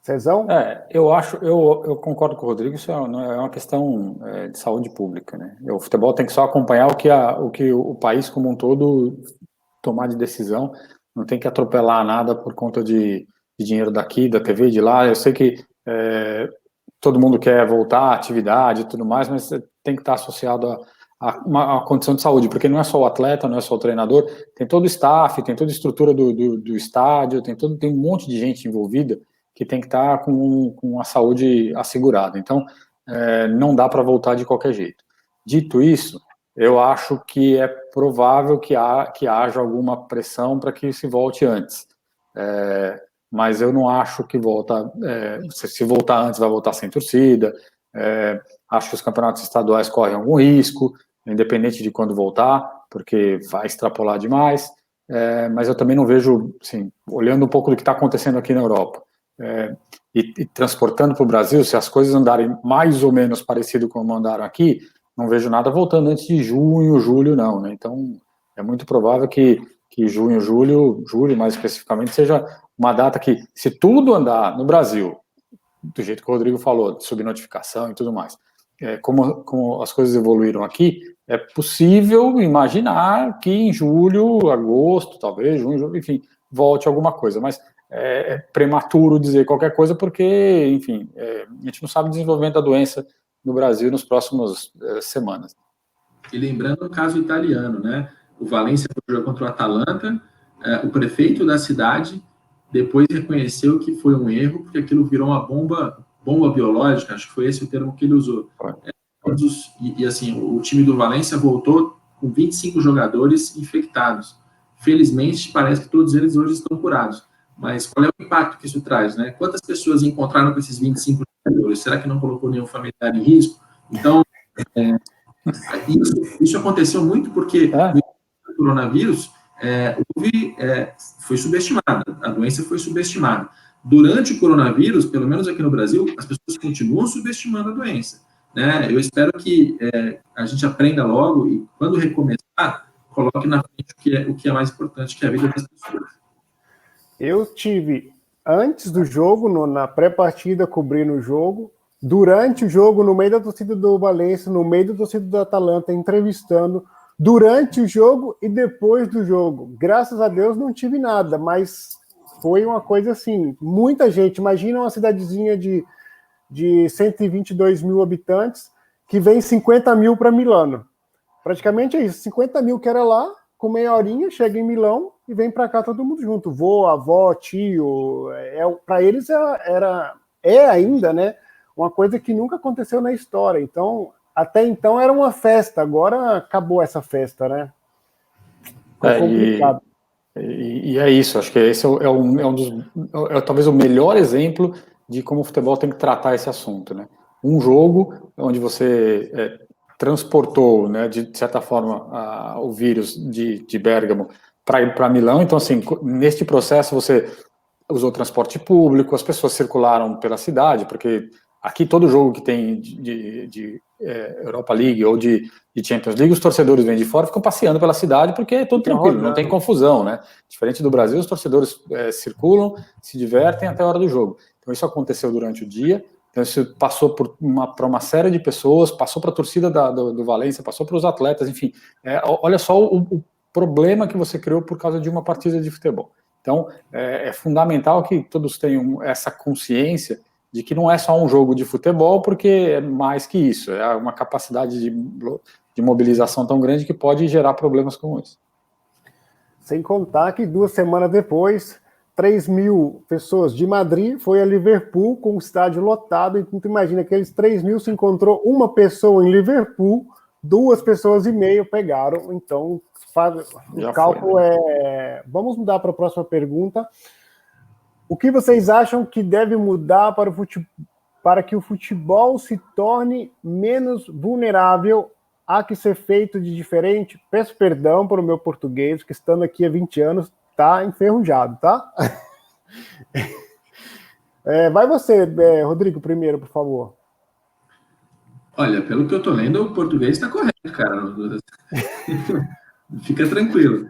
Cezão? Eu concordo com o Rodrigo, isso é uma questão de saúde pública, né? O futebol tem que só acompanhar o que o país como um todo tomar de decisão, não tem que atropelar nada por conta de dinheiro daqui, da TV, de lá. Eu sei que todo mundo quer voltar à atividade e tudo mais, mas tem que estar associado a uma condição de saúde, porque não é só o atleta, não é só o treinador, tem todo o staff, tem toda a estrutura do estádio, tem um monte de gente envolvida que tem que estar com a saúde assegurada. Então, não dá para voltar de qualquer jeito. Dito isso, eu acho que é provável que haja alguma pressão para que se volte antes. Mas eu não acho que se voltar antes, vai voltar sem torcida. Acho que os campeonatos estaduais correm algum risco, independente de quando voltar, porque vai extrapolar demais. Mas eu também não vejo, assim, olhando um pouco do que está acontecendo aqui na Europa, e transportando para o Brasil, se as coisas andarem mais ou menos parecido como andaram aqui, não vejo nada voltando antes de junho, julho, não, né? Então, é muito provável que junho, julho mais especificamente, seja uma data que, se tudo andar no Brasil, do jeito que o Rodrigo falou, de subnotificação e tudo mais, como as coisas evoluíram aqui, é possível imaginar que em julho, agosto, talvez, junho, julho, enfim, volte alguma coisa, mas é prematuro dizer qualquer coisa, porque, enfim, a gente não sabe o desenvolvimento da doença no Brasil nos próximos semanas. E lembrando o caso italiano, né? O Valência jogou contra o Atalanta, o prefeito da cidade depois reconheceu que foi um erro, porque aquilo virou uma bomba biológica, acho que foi esse o termo que ele usou. E assim, o time do Valência voltou com 25 jogadores infectados. Felizmente, parece que todos eles hoje estão curados. Mas qual é o impacto que isso traz, né? Quantas pessoas encontraram com esses 25 jogadores? Será que não colocou nenhum familiar em risco? Então, isso aconteceu muito porque no coronavírus foi subestimada, a doença foi subestimada. Durante o coronavírus, pelo menos aqui no Brasil, as pessoas continuam subestimando a doença, né? Eu espero que a gente aprenda logo e, quando recomeçar, coloque na frente o que é mais importante, que é a vida das pessoas. Eu tive, antes do jogo, na pré-partida, cobrindo o jogo, durante o jogo, no meio da torcida do Valência, no meio da torcida do Atalanta, entrevistando durante o jogo e depois do jogo. Graças a Deus não tive nada, mas foi uma coisa assim, muita gente. Imagina uma cidadezinha de 122 mil habitantes que vem 50 mil para Milano. Praticamente é isso, 50 mil que era lá, com meia horinha, chega em Milão e vem para cá todo mundo junto. Vô, avó, tio. Para eles é ainda, né? Uma coisa que nunca aconteceu na história. Então, até então era uma festa, agora acabou essa festa, né? Ficou complicado. E é isso, acho que esse talvez o melhor exemplo de como o futebol tem que tratar esse assunto, né? Um jogo onde você transportou, né, de certa forma, o vírus de Bérgamo para ir para Milão, então assim, neste processo você usou transporte público, as pessoas circularam pela cidade, porque aqui todo jogo que tem de Europa League ou de Champions League, os torcedores vêm de fora, ficam passeando pela cidade porque é tudo tranquilo, não tem confusão, né? Diferente do Brasil, os torcedores circulam, se divertem até a hora do jogo. Então isso aconteceu durante o dia, então isso passou para uma série de pessoas, passou para a torcida do Valência, passou para os atletas, enfim. Olha só o problema que você criou por causa de uma partida de futebol. Então é fundamental que todos tenham essa consciência de que não é só um jogo de futebol, porque é mais que isso, é uma capacidade de mobilização tão grande que pode gerar problemas como esse. Sem contar que 2 semanas depois, 3 mil pessoas de Madrid foi a Liverpool com o estádio lotado, e tu imagina, aqueles 3 mil se encontrou uma pessoa em Liverpool, 2,5 pessoas pegaram, então o cálculo foi, né? Vamos mudar para a próxima pergunta. O que vocês acham que deve mudar para que o futebol se torne menos vulnerável? Há que ser feito de diferente? Peço perdão para o meu português, que estando aqui há 20 anos está enferrujado, tá? Vai você, Rodrigo, primeiro, por favor. Olha, pelo que eu estou lendo, o português está correto, cara. Fica tranquilo.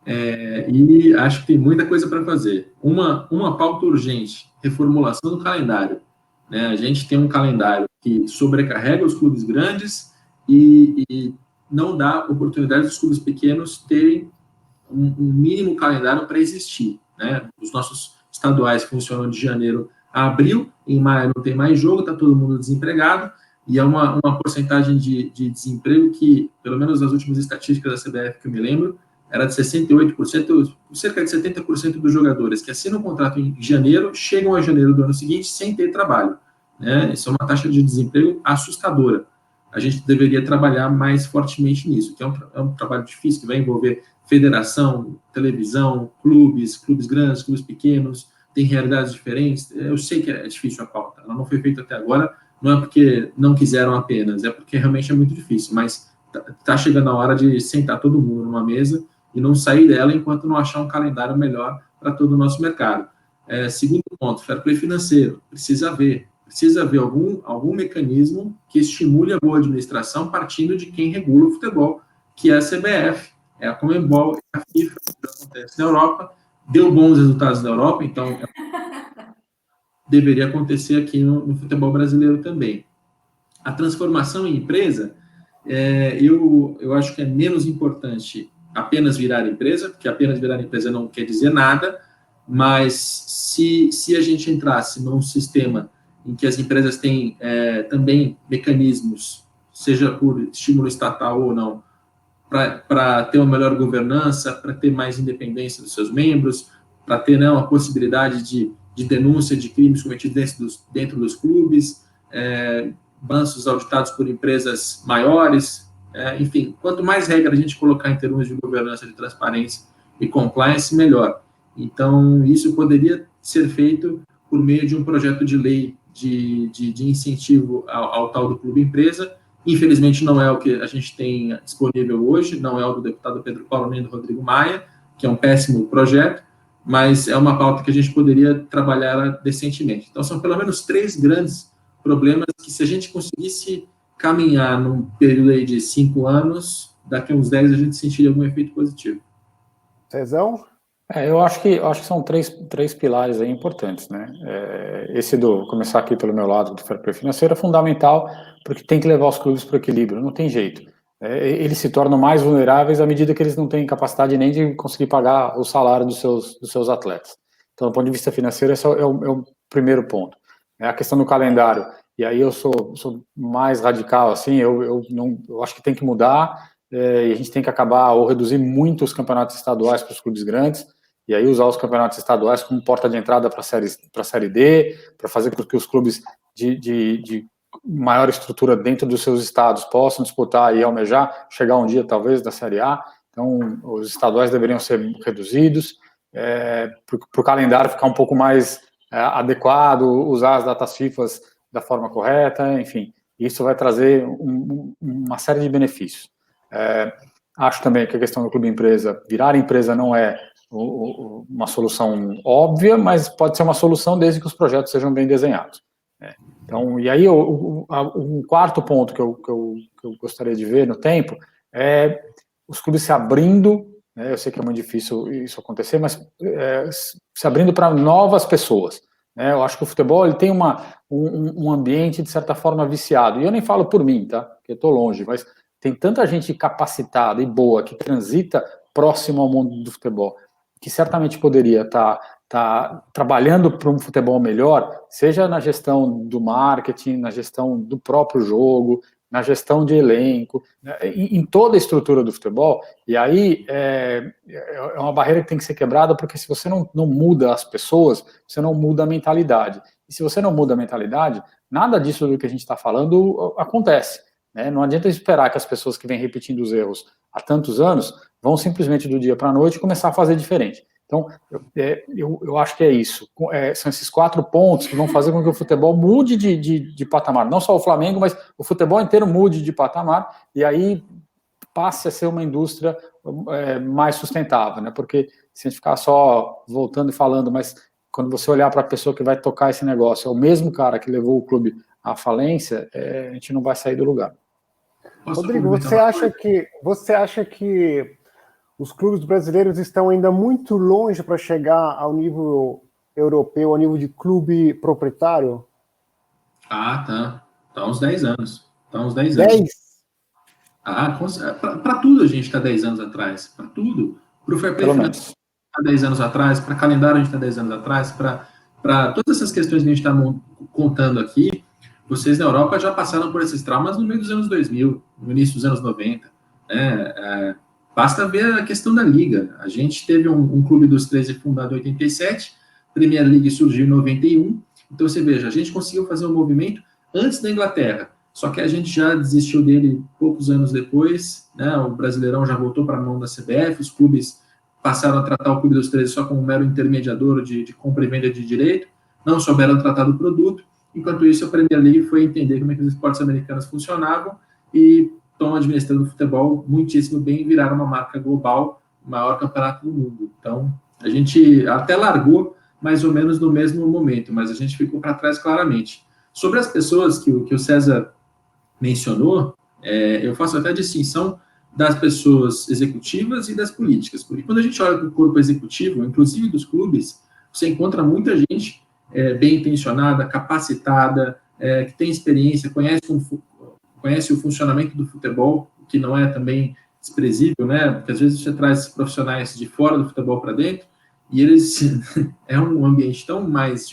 E acho que tem muita coisa para fazer. Uma pauta urgente, reformulação do calendário. Né? A gente tem um calendário que sobrecarrega os clubes grandes e não dá oportunidade dos clubes pequenos terem um mínimo calendário para existir. Né? Os nossos estaduais funcionam de janeiro a abril, em maio não tem mais jogo, está todo mundo desempregado, e é uma porcentagem de desemprego que, pelo menos nas últimas estatísticas da CBF que eu me lembro, era de 68%, cerca de 70% dos jogadores que assinam o contrato em janeiro, chegam a janeiro do ano seguinte sem ter trabalho. Né? Isso é uma taxa de desemprego assustadora. A gente deveria trabalhar mais fortemente nisso, que é um trabalho difícil, que vai envolver federação, televisão, clubes grandes, clubes pequenos, tem realidades diferentes. Eu sei que é difícil a pauta, ela não foi feita até agora, não é porque não quiseram apenas, é porque realmente é muito difícil, mas está chegando a hora de sentar todo mundo numa mesa e não sair dela enquanto não achar um calendário melhor para todo o nosso mercado. Segundo ponto, fair play financeiro, precisa haver algum mecanismo que estimule a boa administração partindo de quem regula o futebol, que é a CBF, é a Conmebol, é a FIFA, que acontece na Europa, deu bons resultados na Europa, então deveria acontecer aqui no futebol brasileiro também. A transformação em empresa, eu acho que é menos importante apenas virar empresa, porque apenas virar empresa não quer dizer nada, mas se a gente entrasse num sistema em que as empresas têm também mecanismos, seja por estímulo estatal ou não, para ter uma melhor governança, para ter mais independência dos seus membros, para ter, né, uma possibilidade de denúncia de crimes cometidos dentro dos clubes, balanços auditados por empresas maiores, enfim, quanto mais regra a gente colocar em termos de governança, de transparência e compliance, melhor. Então, isso poderia ser feito por meio de um projeto de lei de incentivo ao tal do clube empresa. Infelizmente, não é o que a gente tem disponível hoje, não é o do deputado Pedro Paulo nem do Rodrigo Maia, que é um péssimo projeto, mas é uma pauta que a gente poderia trabalhar decentemente. Então, são pelo menos 3 grandes problemas que, se a gente conseguisse caminhar num período aí de 5 anos, daqui a uns 10 a gente sentiria algum efeito positivo. Cezão? Eu acho que são três pilares aí importantes, né? Esse começar aqui pelo meu lado, do fair play financeiro, é fundamental, porque tem que levar os clubes para o equilíbrio, não tem jeito. eles se tornam mais vulneráveis à medida que eles não têm capacidade nem de conseguir pagar o salário dos seus atletas. Então, do ponto de vista financeiro, esse é o primeiro ponto. A questão do calendário, e aí eu sou mais radical, assim, eu acho que tem que mudar, e a gente tem que acabar ou reduzir muito os campeonatos estaduais para os clubes grandes, e aí usar os campeonatos estaduais como porta de entrada para a Série D, para fazer com que os clubes de maior estrutura dentro dos seus estados possam disputar e almejar, chegar um dia talvez da Série A. Então os estaduais deveriam ser reduzidos, para o calendário ficar um pouco mais adequado, usar as datas FIFA da forma correta, enfim, isso vai trazer uma série de benefícios. Acho também que a questão do clube empresa, virar empresa não é uma solução óbvia, mas pode ser uma solução desde que os projetos sejam bem desenhados. Então, e aí um quarto ponto que eu gostaria de ver no tempo é os clubes se abrindo, eu sei que é muito difícil isso acontecer, mas se abrindo para novas pessoas. Eu acho que o futebol ele tem um ambiente, de certa forma, viciado. E eu nem falo por mim, tá? Porque eu estou longe, mas tem tanta gente capacitada e boa que transita próximo ao mundo do futebol, que certamente poderia estar trabalhando para um futebol melhor, seja na gestão do marketing, na gestão do próprio jogo, na gestão de elenco, em toda a estrutura do futebol. E aí é uma barreira que tem que ser quebrada, porque se você não muda as pessoas, você não muda a mentalidade. E se você não muda a mentalidade, nada disso do que a gente está falando acontece. Não adianta esperar que as pessoas que vêm repetindo os erros há tantos anos vão simplesmente do dia para a noite começar a fazer diferente. Então, eu acho que é isso. São esses 4 pontos que vão fazer com que o futebol mude de patamar. Não só o Flamengo, mas o futebol inteiro mude de patamar e aí passe a ser uma indústria mais sustentável, né? Porque se a gente ficar só voltando e falando, mas quando você olhar para a pessoa que vai tocar esse negócio, é o mesmo cara que levou o clube à falência, a gente não vai sair do lugar. Rodrigo, você acha que os clubes brasileiros estão ainda muito longe para chegar ao nível europeu, ao nível de clube proprietário? Tá. Tá uns 10 anos. Tá uns 10 10? anos. Para tudo a gente está 10 anos atrás. Para tudo. Para o fair play financeiro está 10 anos atrás, para calendário a gente está 10 anos atrás, para todas essas questões que a gente está contando aqui, vocês na Europa já passaram por esses traumas no meio dos anos 2000, no início dos anos 90. Basta ver a questão da Liga. A gente teve um Clube dos 13 fundado em 87, Premier League surgiu em 91, então você veja, a gente conseguiu fazer um movimento antes da Inglaterra, só que a gente já desistiu dele poucos anos depois, o Brasileirão já voltou para a mão da CBF, os clubes passaram a tratar o Clube dos 13 só como um mero intermediador de compra e venda de direito, não souberam tratar do produto, enquanto isso a Premier League foi entender como é que os esportes americanos funcionavam e estão administrando o futebol muitíssimo bem e viraram uma marca global, o maior campeonato do mundo. Então, a gente até largou mais ou menos no mesmo momento, mas a gente ficou para trás claramente. Sobre as pessoas que o César mencionou, eu faço até a distinção das pessoas executivas e das políticas, porque quando a gente olha para o corpo executivo, inclusive dos clubes, você encontra muita gente bem intencionada, capacitada, que tem experiência, conhece o funcionamento do futebol, que não é também desprezível, né? Porque às vezes você traz profissionais de fora do futebol para dentro e eles é um ambiente tão mais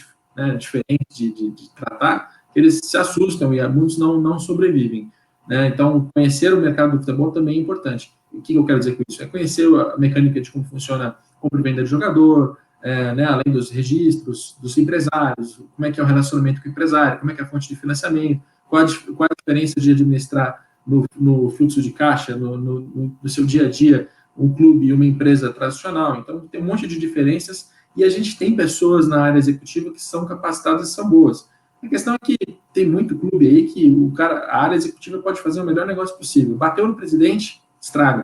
diferente de tratar que eles se assustam e muitos não sobrevivem, né? Então, conhecer o mercado do futebol também é importante. O que eu quero dizer com isso? É conhecer a mecânica de como funciona compra e venda de jogador, além dos registros, dos empresários, como é que é o relacionamento com o empresário, como é que é a fonte de financiamento, qual a diferença de administrar no fluxo de caixa, no seu dia a dia, um clube e uma empresa tradicional. Então, tem um monte de diferenças e a gente tem pessoas na área executiva que são capacitadas e são boas. A questão é que tem muito clube aí que a área executiva pode fazer o melhor negócio possível. Bateu no presidente, estraga.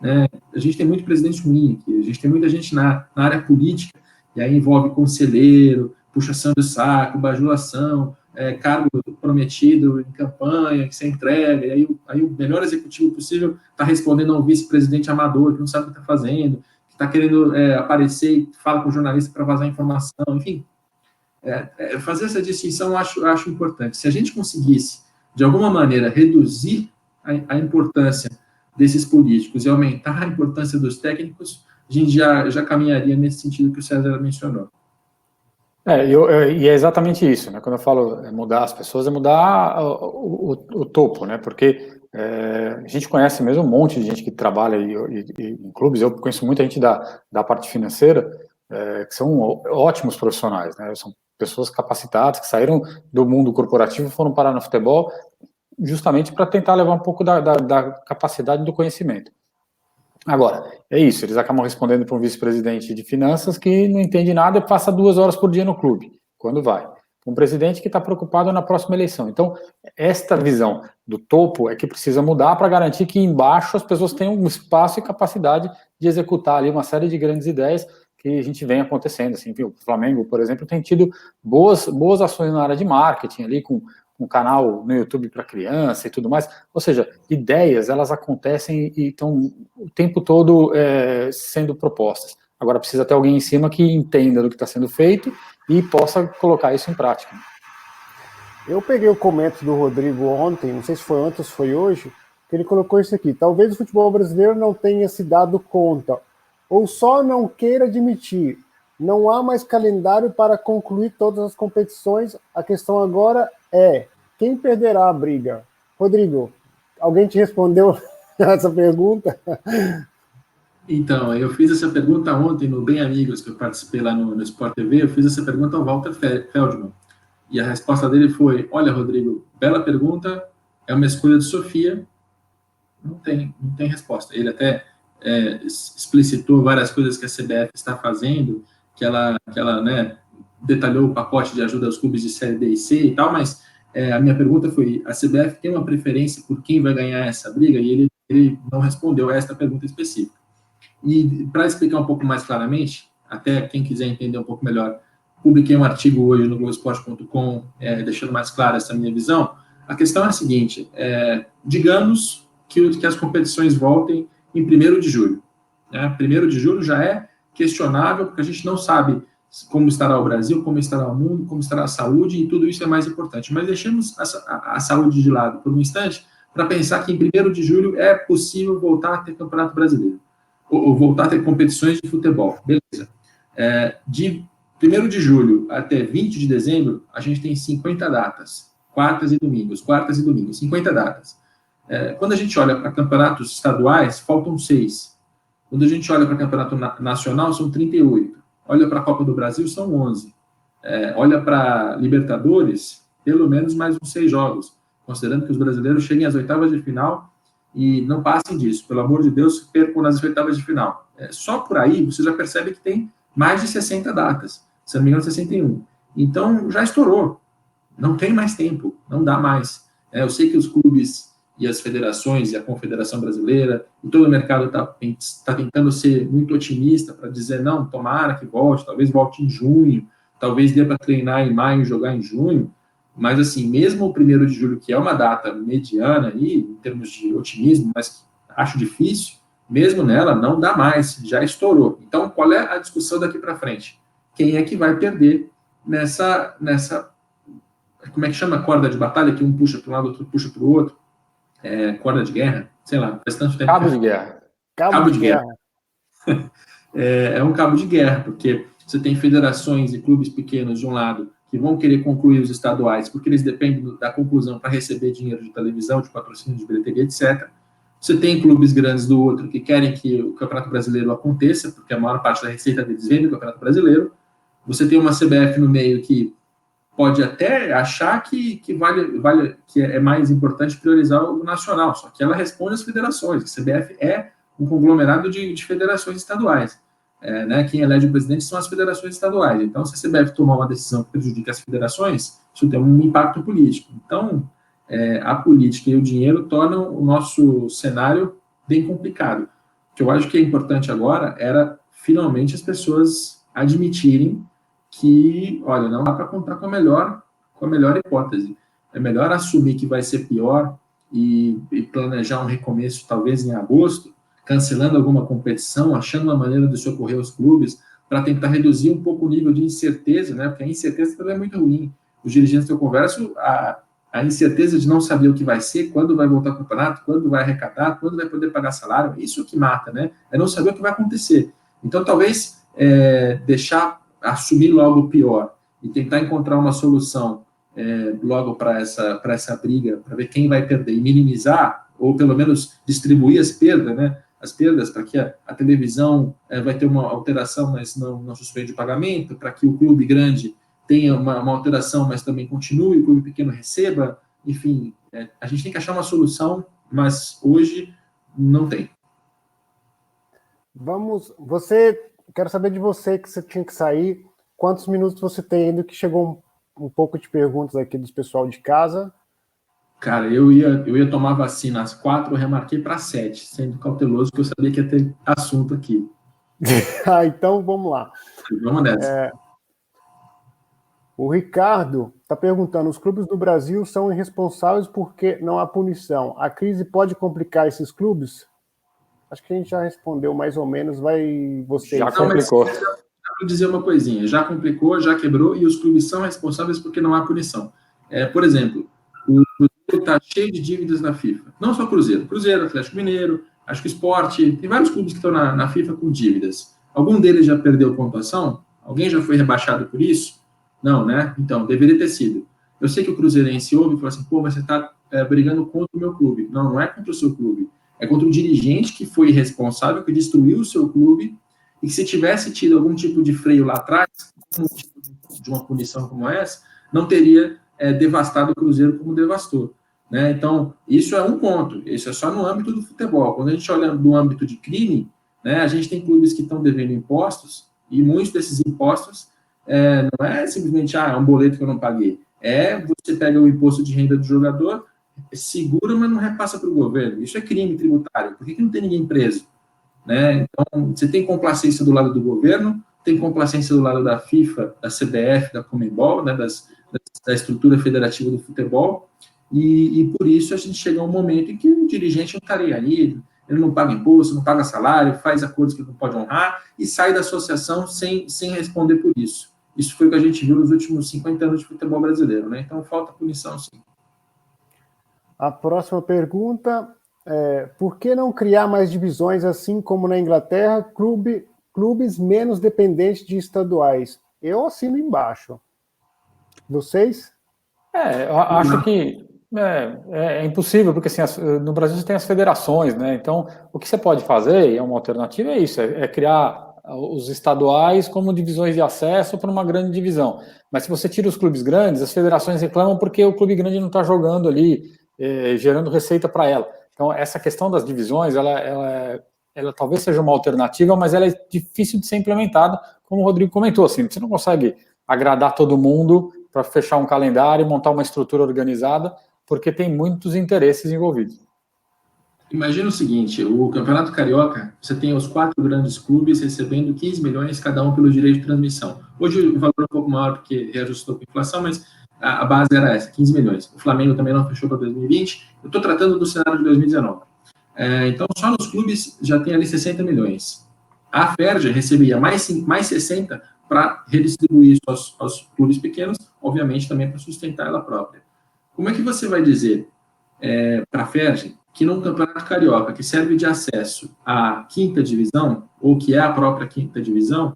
Né? A gente tem muito presidente ruim aqui, a gente tem muita gente na área política, e aí envolve conselheiro, puxação de saco, bajulação, cargo prometido em campanha, que você entrega, e aí o melhor executivo possível está respondendo a um vice-presidente amador que não sabe o que está fazendo, que está querendo aparecer e fala com o jornalista para vazar informação, enfim. Fazer essa distinção eu acho importante. Se a gente conseguisse, de alguma maneira, reduzir a importância desses políticos e aumentar a importância dos técnicos, a gente já caminharia nesse sentido que o César mencionou. E é exatamente isso, né? Quando eu falo mudar as pessoas, é mudar o topo, né? Porque a gente conhece mesmo um monte de gente que trabalha em clubes. Eu conheço muita gente da parte financeira, que são ótimos profissionais, né? São pessoas capacitadas que saíram do mundo corporativo e foram parar no futebol justamente para tentar levar um pouco da capacidade do conhecimento. Agora, é isso, eles acabam respondendo para um vice-presidente de finanças que não entende nada e passa 2 horas por dia no clube, quando vai. Um presidente que está preocupado na próxima eleição. Então, esta visão do topo é que precisa mudar para garantir que embaixo as pessoas tenham um espaço e capacidade de executar ali uma série de grandes ideias que a gente vem acontecendo. Assim, viu? O Flamengo, por exemplo, tem tido boas ações na área de marketing ali, com um canal no YouTube para criança e tudo mais. Ou seja, ideias, elas acontecem e estão o tempo todo sendo propostas. Agora precisa ter alguém em cima que entenda do que está sendo feito e possa colocar isso em prática. Eu peguei o comentário do Rodrigo ontem, não sei se foi ontem ou se foi hoje, que ele colocou isso aqui: talvez o futebol brasileiro não tenha se dado conta, ou só não queira admitir. Não há mais calendário para concluir todas as competições. A questão agora é quem perderá a briga. Rodrigo, alguém te respondeu essa pergunta? Então, eu fiz essa pergunta ontem no Bem Amigos, que eu participei lá no Sport TV, eu fiz essa pergunta ao Walter Feldman. E a resposta dele foi: olha, Rodrigo, bela pergunta, é uma escolha de Sofia, não tem resposta. Ele até explicitou várias coisas que a CBF está fazendo, que ela né, detalhou o pacote de ajuda aos clubes de Série D e C e tal, mas a minha pergunta foi: a CBF tem uma preferência por quem vai ganhar essa briga? E ele não respondeu a esta pergunta específica. E para explicar um pouco mais claramente, até quem quiser entender um pouco melhor, publiquei um artigo hoje no Globoesporte.com, deixando mais clara essa minha visão. A questão é a seguinte: digamos que as competições voltem em 1º de julho. Né? 1º de julho já é questionável, porque a gente não sabe como estará o Brasil, como estará o mundo, como estará a saúde, e tudo isso é mais importante. Mas deixemos a saúde de lado por um instante, para pensar que em 1º de julho é possível voltar a ter Campeonato Brasileiro, ou voltar a ter competições de futebol. Beleza. De 1º de julho até 20 de dezembro, a gente tem 50 datas, quartas e domingos, 50 datas. Quando a gente olha para campeonatos estaduais, faltam 6. Quando a gente olha para campeonato nacional, são 38. Olha para a Copa do Brasil, são 11. Olha para Libertadores, pelo menos mais uns 6 jogos, considerando que os brasileiros cheguem às oitavas de final e não passem disso. Pelo amor de Deus, percam nas oitavas de final. Só por aí, você já percebe que tem mais de 60 datas. Se não me engano, 61. Então, já estourou. Não tem mais tempo. Não dá mais. Eu sei que os clubes e as federações e a Confederação Brasileira e todo o mercado está tentando ser muito otimista para dizer: não, tomara que volte, talvez volte em junho, talvez dê para treinar em maio e jogar em junho. Mas, assim, mesmo o 1º de julho, que é uma data mediana aí, em termos de otimismo, mas acho difícil, mesmo nela, não dá mais, já estourou. Então, qual é a discussão daqui para frente? Quem é que vai perder nessa, como é que chama? Corda de batalha, que um puxa para um lado, outro puxa para o outro. Corda de guerra, sei lá, faz tanto tempo. Cabo de guerra. Cabo de guerra. É um cabo de guerra, porque você tem federações e clubes pequenos de um lado que vão querer concluir os estaduais, porque eles dependem da conclusão para receber dinheiro de televisão, de patrocínio, de bilheteria, etc. Você tem clubes grandes do outro que querem que o Campeonato Brasileiro aconteça, porque a maior parte da receita deles vem do Campeonato Brasileiro. Você tem uma CBF no meio que pode até achar que vale, que é mais importante priorizar o nacional, só que ela responde às federações. A CBF é um conglomerado de federações estaduais. Né, quem elege o presidente são as federações estaduais. Então, se a CBF tomar uma decisão que prejudica as federações, isso tem um impacto político. Então, a política e o dinheiro tornam o nosso cenário bem complicado. O que eu acho que é importante agora era, finalmente, as pessoas admitirem que, olha, não dá para contar com a melhor hipótese. É melhor assumir que vai ser pior e planejar um recomeço, talvez em agosto, cancelando alguma competição, achando uma maneira de socorrer os clubes, para tentar reduzir um pouco o nível de incerteza, né? Porque a incerteza também é muito ruim. Os dirigentes que eu converso, a incerteza de não saber o que vai ser, quando vai voltar ao campeonato, quando vai arrecadar, quando vai poder pagar salário, isso que mata, né? É não saber o que vai acontecer. Então, talvez assumir logo o pior e tentar encontrar uma solução logo para essa briga, para ver quem vai perder e minimizar, ou pelo menos distribuir as perdas, né? As perdas para que a televisão vai ter uma alteração, mas não suspende o pagamento, para que o clube grande tenha uma alteração, mas também continue, o clube pequeno receba, enfim, a gente tem que achar uma solução, mas hoje não tem. Quero saber de você, que você tinha que sair, quantos minutos você tem ainda, que chegou um pouco de perguntas aqui do pessoal de casa. Cara, eu ia tomar vacina às 4, eu remarquei para 7, sendo cauteloso, porque eu sabia que ia ter assunto aqui. Então vamos lá. Vamos nessa. O Ricardo está perguntando: os clubes do Brasil são irresponsáveis porque não há punição. A crise pode complicar esses clubes? Acho que a gente já respondeu mais ou menos. Já complicou. Dá para dizer uma coisinha. Já complicou, já quebrou, e os clubes são responsáveis porque não há punição. Por exemplo, o Cruzeiro está cheio de dívidas na FIFA. Não só Cruzeiro, Atlético Mineiro, acho que o Sport, tem vários clubes que estão na FIFA com dívidas. Algum deles já perdeu pontuação? Alguém já foi rebaixado por isso? Não, né? Então, deveria ter sido. Eu sei que o cruzeirense ouve e fala assim, mas você está brigando contra o meu clube. Não é contra o seu clube. É contra o dirigente que foi irresponsável, que destruiu o seu clube, e que se tivesse tido algum tipo de freio lá atrás, um tipo de uma punição como essa, não teria devastado o Cruzeiro como devastou. Né? Então, isso é um ponto. Isso é só no âmbito do futebol. Quando a gente olha no âmbito de crime, né, a gente tem clubes que estão devendo impostos, e muitos desses impostos não é simplesmente é um boleto que eu não paguei. Você pega o imposto de renda do jogador, segura, mas não repassa para o governo. Isso é crime tributário. Por que não tem ninguém preso? Né? Então, você tem complacência do lado do governo, tem complacência do lado da FIFA, da CBF, da Conmebol, né, da estrutura federativa do futebol, e por isso a gente chega a um momento em que o dirigente não estaria ali, ele não paga imposto, não paga salário, faz acordos que não pode honrar e sai da associação sem responder por isso. Isso foi o que a gente viu nos últimos 50 anos de futebol brasileiro, né? Então falta punição, sim. A próxima pergunta é: por que não criar mais divisões, assim como na Inglaterra, clubes menos dependentes de estaduais? Eu assino embaixo. Vocês? Eu acho que é impossível, porque assim, no Brasil você tem as federações, né? Então, o que você pode fazer, e é uma alternativa, é isso, é criar os estaduais como divisões de acesso para uma grande divisão. Mas se você tira os clubes grandes, as federações reclamam porque o clube grande não está jogando ali, gerando receita para ela. Então, essa questão das divisões, ela talvez seja uma alternativa, mas ela é difícil de ser implementada, como o Rodrigo comentou, assim, você não consegue agradar todo mundo para fechar um calendário e montar uma estrutura organizada, porque tem muitos interesses envolvidos. Imagina o seguinte, o Campeonato Carioca, você tem os 4 grandes clubes recebendo 15 milhões cada um pelo direito de transmissão. Hoje o valor é um pouco maior porque reajustou com a inflação, mas a base era essa, 15 milhões. O Flamengo também não fechou para 2020. Eu estou tratando do cenário de 2019. Então, só nos clubes já tem ali 60 milhões. A Ferja recebia mais 60 para redistribuir isso aos clubes pequenos, obviamente também para sustentar ela própria. Como é que você vai dizer para a Ferja que num Campeonato Carioca, que serve de acesso à 5ª divisão, ou que é a própria 5ª divisão,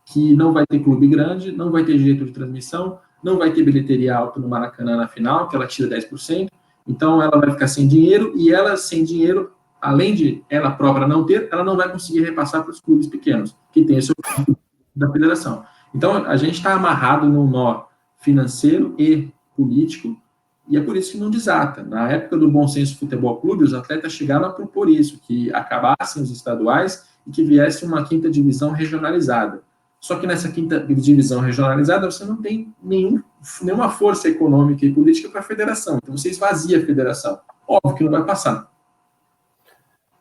que não vai ter clube grande, não vai ter direito de transmissão, não vai ter bilheteria alta no Maracanã na final, que ela tira 10%, então ela vai ficar sem dinheiro, e ela sem dinheiro, além de ela própria não ter, ela não vai conseguir repassar para os clubes pequenos, que tem o seu da federação. Então, a gente está amarrado num nó financeiro e político, e é por isso que não desata. Na época do Bom Senso Futebol Clube, os atletas chegaram a propor isso, que acabassem os estaduais e que viesse uma 5ª divisão regionalizada. Só que nessa 5ª divisão regionalizada, você não tem nenhuma força econômica e política para a federação. Então, você esvazia a federação. Óbvio que não vai passar.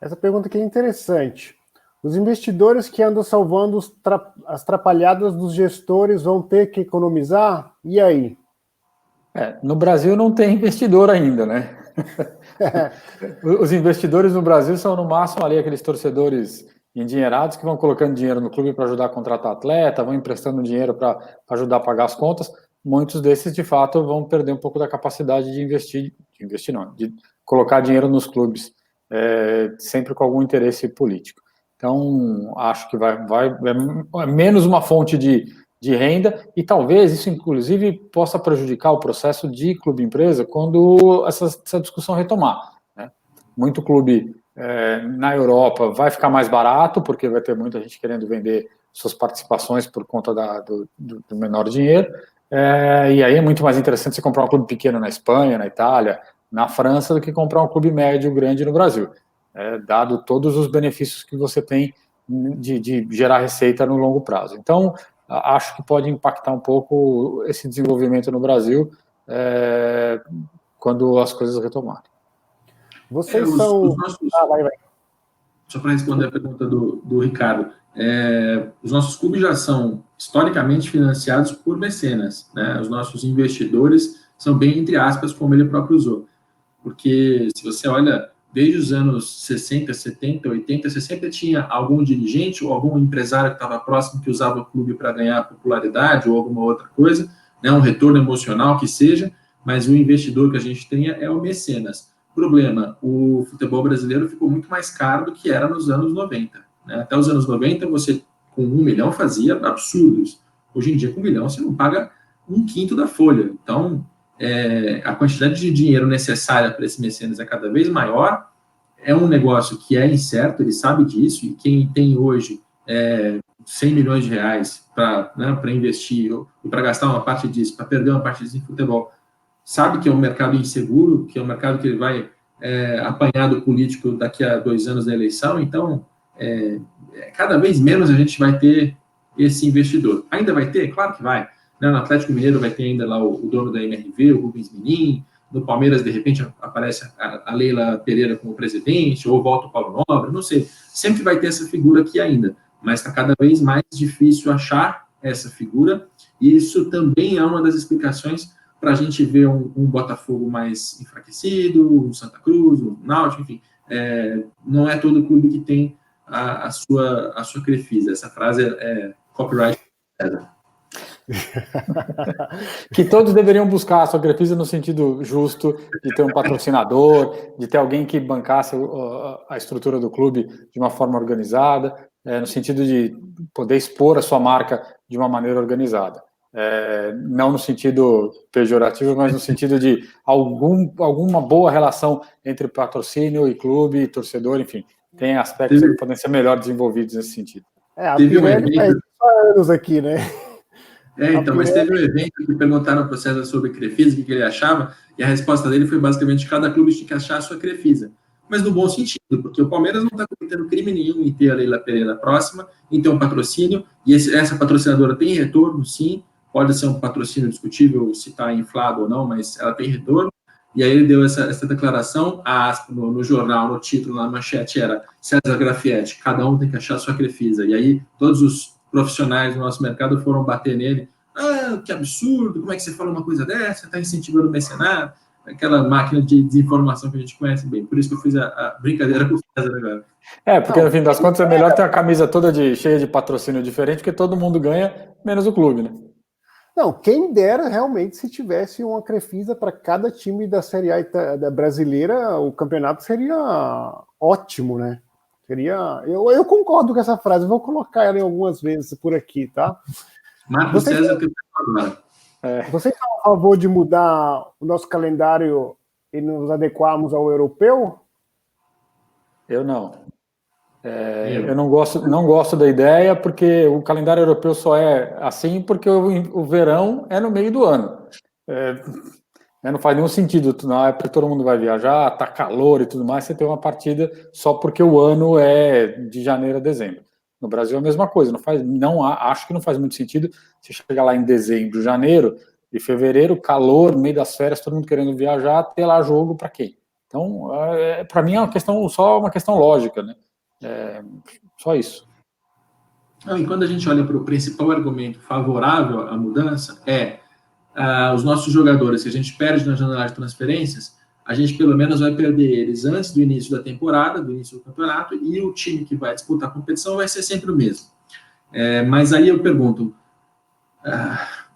Essa pergunta aqui é interessante. Os investidores que andam salvando as trapalhadas dos gestores vão ter que economizar? E aí? No Brasil não tem investidor ainda, né? Os investidores no Brasil são, no máximo, ali aqueles torcedores endinheirados que vão colocando dinheiro no clube para ajudar a contratar atleta, vão emprestando dinheiro para ajudar a pagar as contas, muitos desses, de fato, vão perder um pouco da capacidade de investir não, de colocar dinheiro nos clubes, sempre com algum interesse político. Então, acho que é menos uma fonte de renda, e talvez isso, inclusive, possa prejudicar o processo de clube-empresa quando essa discussão retomar, né? Muito clube na Europa vai ficar mais barato, porque vai ter muita gente querendo vender suas participações por conta do menor dinheiro, e aí é muito mais interessante você comprar um clube pequeno na Espanha, na Itália, na França, do que comprar um clube médio grande no Brasil, dado todos os benefícios que você tem de gerar receita no longo prazo. Então, acho que pode impactar um pouco esse desenvolvimento no Brasil quando as coisas retomarem. Vocês são... vai. Só para responder a pergunta do Ricardo, os nossos clubes já são historicamente financiados por mecenas, né? Os nossos investidores são bem, entre aspas, como ele próprio usou. Porque se você olha, desde os anos 60, 70, 80, você sempre tinha algum dirigente ou algum empresário que estava próximo que usava o clube para ganhar popularidade ou alguma outra coisa, né? Um retorno emocional que seja, mas o investidor que a gente tem é o mecenas. Problema, o futebol brasileiro ficou muito mais caro do que era nos anos 90. Né? Até os anos 90, você com 1 milhão fazia absurdos. Hoje em dia, com 1 milhão, você não paga 1/5 da folha. Então, a quantidade de dinheiro necessária para esse mecenas é cada vez maior. É um negócio que é incerto, ele sabe disso, e quem tem hoje 100 milhões de reais para investir, ou para gastar uma parte disso, para perder uma parte disso em futebol, sabe que é um mercado inseguro, que é um mercado que ele vai apanhar do político daqui a 2 anos da eleição. Então, cada vez menos a gente vai ter esse investidor. Ainda vai ter? Claro que vai. Né? No Atlético Mineiro vai ter ainda lá o dono da MRV, o Rubens Menin. No Palmeiras, de repente, aparece a Leila Pereira como presidente, ou volta o Paulo Nobre, não sei. Sempre vai ter essa figura aqui ainda, mas está cada vez mais difícil achar essa figura, e isso também é uma das explicações para a gente ver um Botafogo mais enfraquecido, um Santa Cruz, um Náutico, enfim. Não é todo clube que tem a sua Crefisa. Essa frase é copyright. Que todos deveriam buscar a sua Crefisa no sentido justo, de ter um patrocinador, de ter alguém que bancasse a estrutura do clube de uma forma organizada, no sentido de poder expor a sua marca de uma maneira organizada. Não no sentido pejorativo, mas no sentido de alguma boa relação entre patrocínio e clube, torcedor, enfim. Tem aspectos que podem ser melhor desenvolvidos nesse sentido. A Pirelli faz anos aqui, né? Então, mas teve um evento que perguntaram para o César sobre Crefisa, o que ele achava, e a resposta dele foi basicamente: cada clube tinha que achar a sua Crefisa. Mas no bom sentido, porque o Palmeiras não está cometendo crime nenhum em ter a Leila Pereira próxima, em ter um patrocínio, e essa patrocinadora tem retorno, sim. Pode ser um patrocínio discutível se está inflado ou não, mas ela tem retorno. E aí ele deu essa declaração, a aspa no jornal, no título, na manchete era: César Grafietti, cada um tem que achar a sua Crefisa. E aí todos os profissionais do nosso mercado foram bater nele: que absurdo, como é que você fala uma coisa dessa? Está incentivando o mecenato, aquela máquina de desinformação que a gente conhece bem. Por isso que eu fiz a brincadeira com o César agora. Porque no fim das contas é melhor ter a camisa toda cheia de patrocínio diferente, porque todo mundo ganha, menos o clube, né? Não, quem dera realmente se tivesse uma Crefisa para cada time da Série A da brasileira, o campeonato seria ótimo, né? Eu concordo com essa frase, vou colocar ela em algumas vezes por aqui, tá? Marcos César, que eu Vocês estão a favor de mudar o nosso calendário e nos adequarmos ao europeu? Eu não. Eu não gosto da ideia, porque o calendário europeu só é assim porque o verão é no meio do ano. Não faz nenhum sentido, na época todo mundo vai viajar, tá calor e tudo mais, você tem uma partida só porque o ano é de janeiro a dezembro. No Brasil é a mesma coisa, acho que não faz muito sentido você chegar lá em dezembro, janeiro e fevereiro, calor, no meio das férias, todo mundo querendo viajar, ter lá jogo para quem? Então, para mim é só uma questão lógica, né? Só isso. E quando a gente olha para o principal argumento favorável à mudança, os nossos jogadores que a gente perde na janela de transferências, a gente pelo menos vai perder eles antes do início da temporada, do início do campeonato, e o time que vai disputar a competição vai ser sempre o mesmo. Mas aí eu pergunto,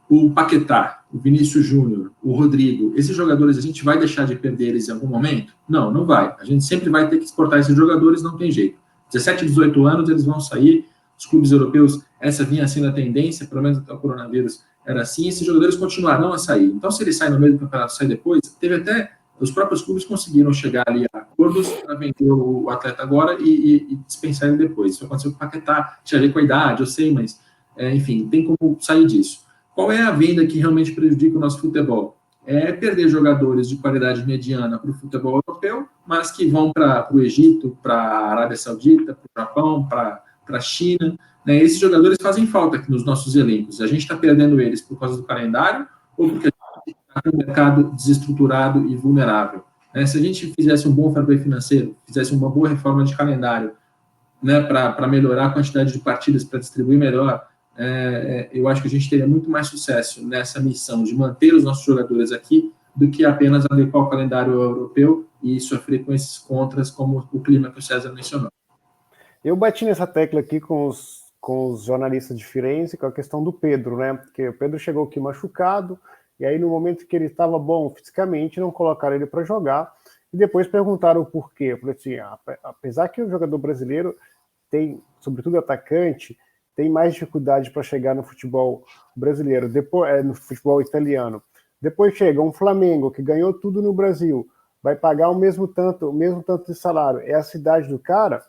o Paquetá, o Vinícius Júnior, o Rodrigo, esses jogadores a gente vai deixar de perder eles em algum momento? Não, não vai. A gente sempre vai ter que exportar esses jogadores, não tem jeito. 17, 18 anos eles vão sair, os clubes europeus, essa vinha sendo a tendência, pelo menos até o coronavírus era assim, esses jogadores continuarão a sair. Então, se ele sai no meio do campeonato, sai depois, teve até, os próprios clubes conseguiram chegar ali a acordos para vender o atleta agora e dispensar ele depois. Isso aconteceu com o Paquetá, tinha a ver com a idade, eu sei, mas, enfim, tem como sair disso. Qual é a venda que realmente prejudica o nosso futebol? É perder jogadores de qualidade mediana para o futebol europeu, mas que vão para o Egito, para a Arábia Saudita, para o Japão, para a China. Né? Esses jogadores fazem falta aqui nos nossos elencos. A gente está perdendo eles por causa do calendário ou porque a gente está com um mercado desestruturado e vulnerável. Né? Se a gente fizesse um bom fair play financeiro, fizesse uma boa reforma de calendário, né, para melhorar a quantidade de partidas, para distribuir melhor, eu acho que a gente teria muito mais sucesso nessa missão de manter os nossos jogadores aqui do que apenas adequar o calendário europeu e sofrer com esses contras, como o clima que o César mencionou. Eu bati nessa tecla aqui com os jornalistas de Firenze, com a questão do Pedro, né? Porque o Pedro chegou aqui machucado, e aí no momento que ele estava bom fisicamente, não colocaram ele para jogar, e depois perguntaram o porquê. Eu falei assim, apesar que o jogador brasileiro tem, sobretudo atacante, tem mais dificuldade para chegar no futebol brasileiro, depois no futebol italiano. Depois chega um Flamengo, que ganhou tudo no Brasil, vai pagar o mesmo tanto de salário. É a cidade do cara,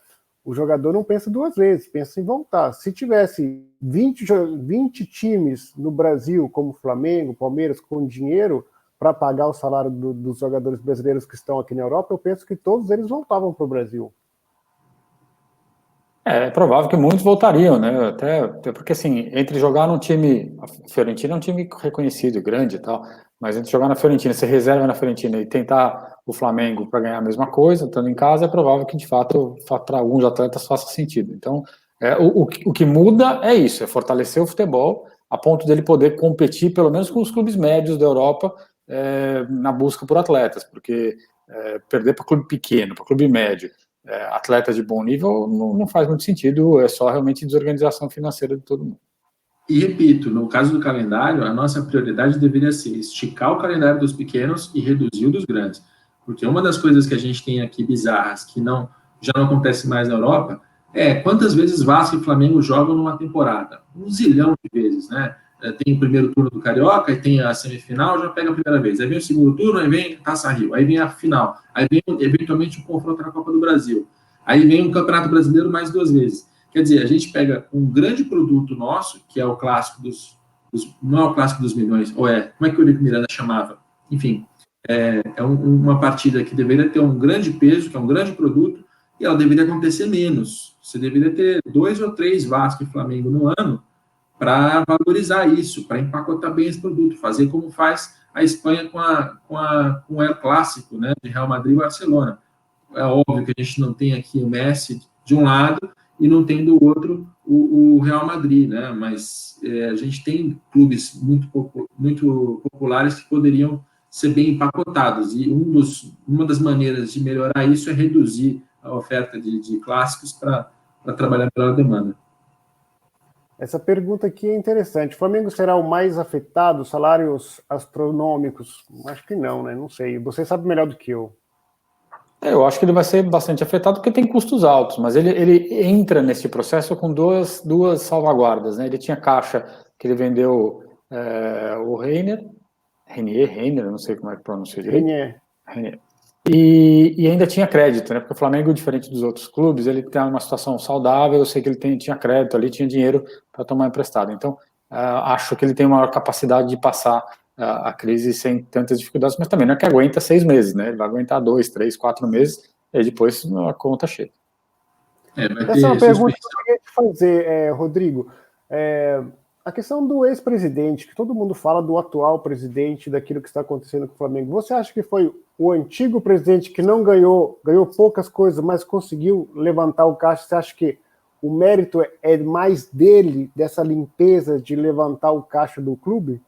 o jogador não pensa duas vezes, pensa em voltar. Se tivesse 20 times no Brasil, como Flamengo, Palmeiras, com dinheiro para pagar o salário dos jogadores brasileiros que estão aqui na Europa, eu penso que todos eles voltavam para o Brasil. É provável que muitos voltariam, né? Até porque, assim, entre jogar num time... A Fiorentina é um time reconhecido, grande e tal, mas entre jogar na Fiorentina, ser reserva na Fiorentina e tentar o Flamengo para ganhar a mesma coisa, estando em casa, é provável que, de fato, para alguns atletas faça sentido. Então, o que muda é isso, é fortalecer o futebol a ponto dele poder competir, pelo menos com os clubes médios da Europa, na busca por atletas, porque perder para clube pequeno, para clube médio, atletas de bom nível não faz muito sentido, é só realmente desorganização financeira de todo mundo. E repito, no caso do calendário, a nossa prioridade deveria ser esticar o calendário dos pequenos e reduzir o dos grandes, porque uma das coisas que a gente tem aqui bizarras, que já não acontece mais na Europa, quantas vezes Vasco e Flamengo jogam numa temporada? 1 zilhão de vezes, né? Tem o primeiro turno do Carioca, e tem a semifinal, já pega a primeira vez. Aí vem o segundo turno, aí vem Taça Rio, aí vem a final, aí vem eventualmente um confronto na Copa do Brasil, aí vem um Campeonato Brasileiro mais 2 vezes. Quer dizer, a gente pega um grande produto nosso, que é o clássico não é o clássico dos milhões, como é que o Eurico Miranda chamava? Enfim, uma partida que deveria ter um grande peso, que é um grande produto, e ela deveria acontecer menos. Você deveria ter 2 ou 3 Vasco e Flamengo no ano, para valorizar isso, para empacotar bem esse produto, fazer como faz a Espanha com o El Clássico, né, de Real Madrid e Barcelona. É óbvio que a gente não tem aqui o Messi de um lado e não tem do outro o Real Madrid, né, mas a gente tem clubes muito populares que poderiam ser bem empacotados, e uma das maneiras de melhorar isso é reduzir a oferta de clássicos para trabalhar pela demanda. Essa pergunta aqui é interessante. O Flamengo será o mais afetado? Salários astronômicos? Acho que não, né? Não sei. Você sabe melhor do que eu. Eu acho que ele vai ser bastante afetado porque tem custos altos, mas ele entra nesse processo com duas salvaguardas, né? Ele tinha caixa que ele vendeu o Reiner, não sei como é que pronuncia direito. Reinier. E ainda tinha crédito, né? Porque o Flamengo, diferente dos outros clubes, ele tem uma situação saudável, eu sei que ele tinha crédito ali, tinha dinheiro para tomar emprestado. Então, acho que ele tem uma capacidade de passar a crise sem tantas dificuldades, mas também não é que aguenta 6 meses, né? Ele vai aguentar 2, 3, 4 meses, e depois a conta chega. Essa é uma pergunta que eu queria te fazer, Rodrigo. A questão do ex-presidente, que todo mundo fala do atual presidente, daquilo que está acontecendo com o Flamengo, você acha que foi o antigo presidente que não ganhou poucas coisas, mas conseguiu levantar o caixa? Você acha que o mérito é mais dele, dessa limpeza de levantar o caixa do clube?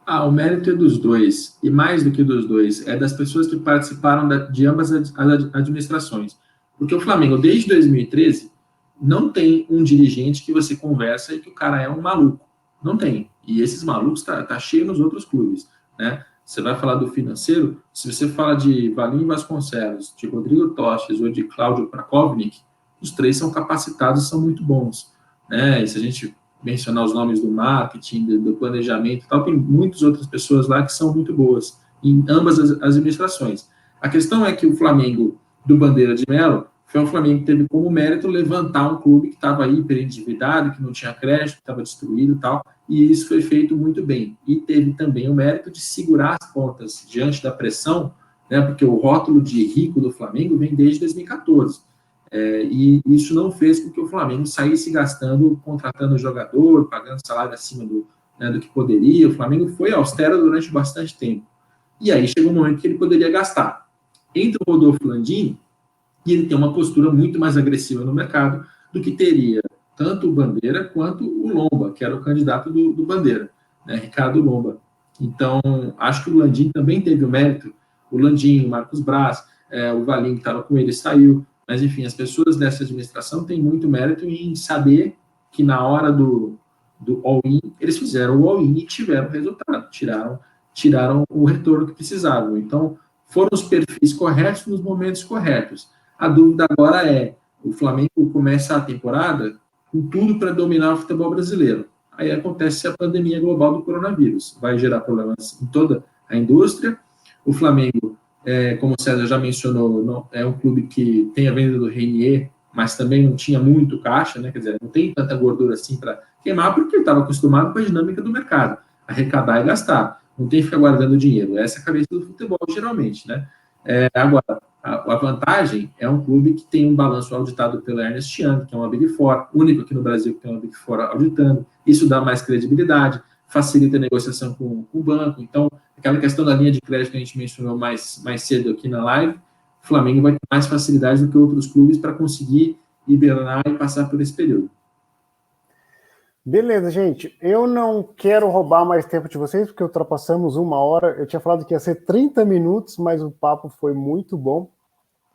O mérito é dos dois, e mais do que dos dois, é das pessoas que participaram de ambas as administrações. Porque o Flamengo, desde 2013, não tem um dirigente que você conversa e que o cara é um maluco. Não tem. E esses malucos tá cheio nos outros clubes, né? Você vai falar do financeiro, se você fala de Valim Vasconcelos, de Rodrigo Toches ou de Cláudio Prakovnik, os três são capacitados e são muito bons, né? E se a gente mencionar os nomes do marketing, do planejamento e tal, tem muitas outras pessoas lá que são muito boas, em ambas as administrações. A questão é que o Flamengo do Bandeira de Melo foi um Flamengo que teve como mérito levantar um clube que estava hiperendividado, que não tinha crédito, que estava destruído e tal, e isso foi feito muito bem. E teve também o mérito de segurar as pontas diante da pressão, né, porque o rótulo de rico do Flamengo vem desde 2014. E isso não fez com que o Flamengo saísse gastando, contratando jogador, pagando salário acima do que poderia. O Flamengo foi austero durante bastante tempo. E aí chegou um momento que ele poderia gastar. Entra o Rodolfo Landim, e ele tem uma postura muito mais agressiva no mercado do que teria tanto o Bandeira quanto o Lomba, que era o candidato do Bandeira, né, Ricardo Lomba. Então, acho que o Landim também teve o mérito, o Landim, o Marcos Braz, o Valim, que estava com ele, saiu, mas, enfim, as pessoas dessa administração têm muito mérito em saber que na hora do all-in, eles fizeram o all-in e tiveram resultado, tiraram o retorno que precisavam. Então, foram os perfis corretos nos momentos corretos. A dúvida agora é, o Flamengo começa a temporada com tudo para dominar o futebol brasileiro. Aí acontece a pandemia global do coronavírus. Vai gerar problemas em toda a indústria. O Flamengo, como o César já mencionou, não, é um clube que tem a venda do Renier, mas também não tinha muito caixa, né? Quer dizer, não tem tanta gordura assim para queimar, porque ele estava acostumado com a dinâmica do mercado, arrecadar e gastar. Não tem que ficar guardando dinheiro. Essa é a cabeça do futebol, geralmente, né? Agora, a vantagem é um clube que tem um balanço auditado pela Ernst Young, que é uma Big Four, único aqui no Brasil que tem uma Big Four auditando. Isso dá mais credibilidade, facilita a negociação com o banco. Então, aquela questão da linha de crédito que a gente mencionou mais cedo aqui na live, o Flamengo vai ter mais facilidade do que outros clubes para conseguir hibernar e passar por esse período. Beleza, gente. Eu não quero roubar mais tempo de vocês, porque ultrapassamos 1 hora. Eu tinha falado que ia ser 30 minutos, mas o papo foi muito bom.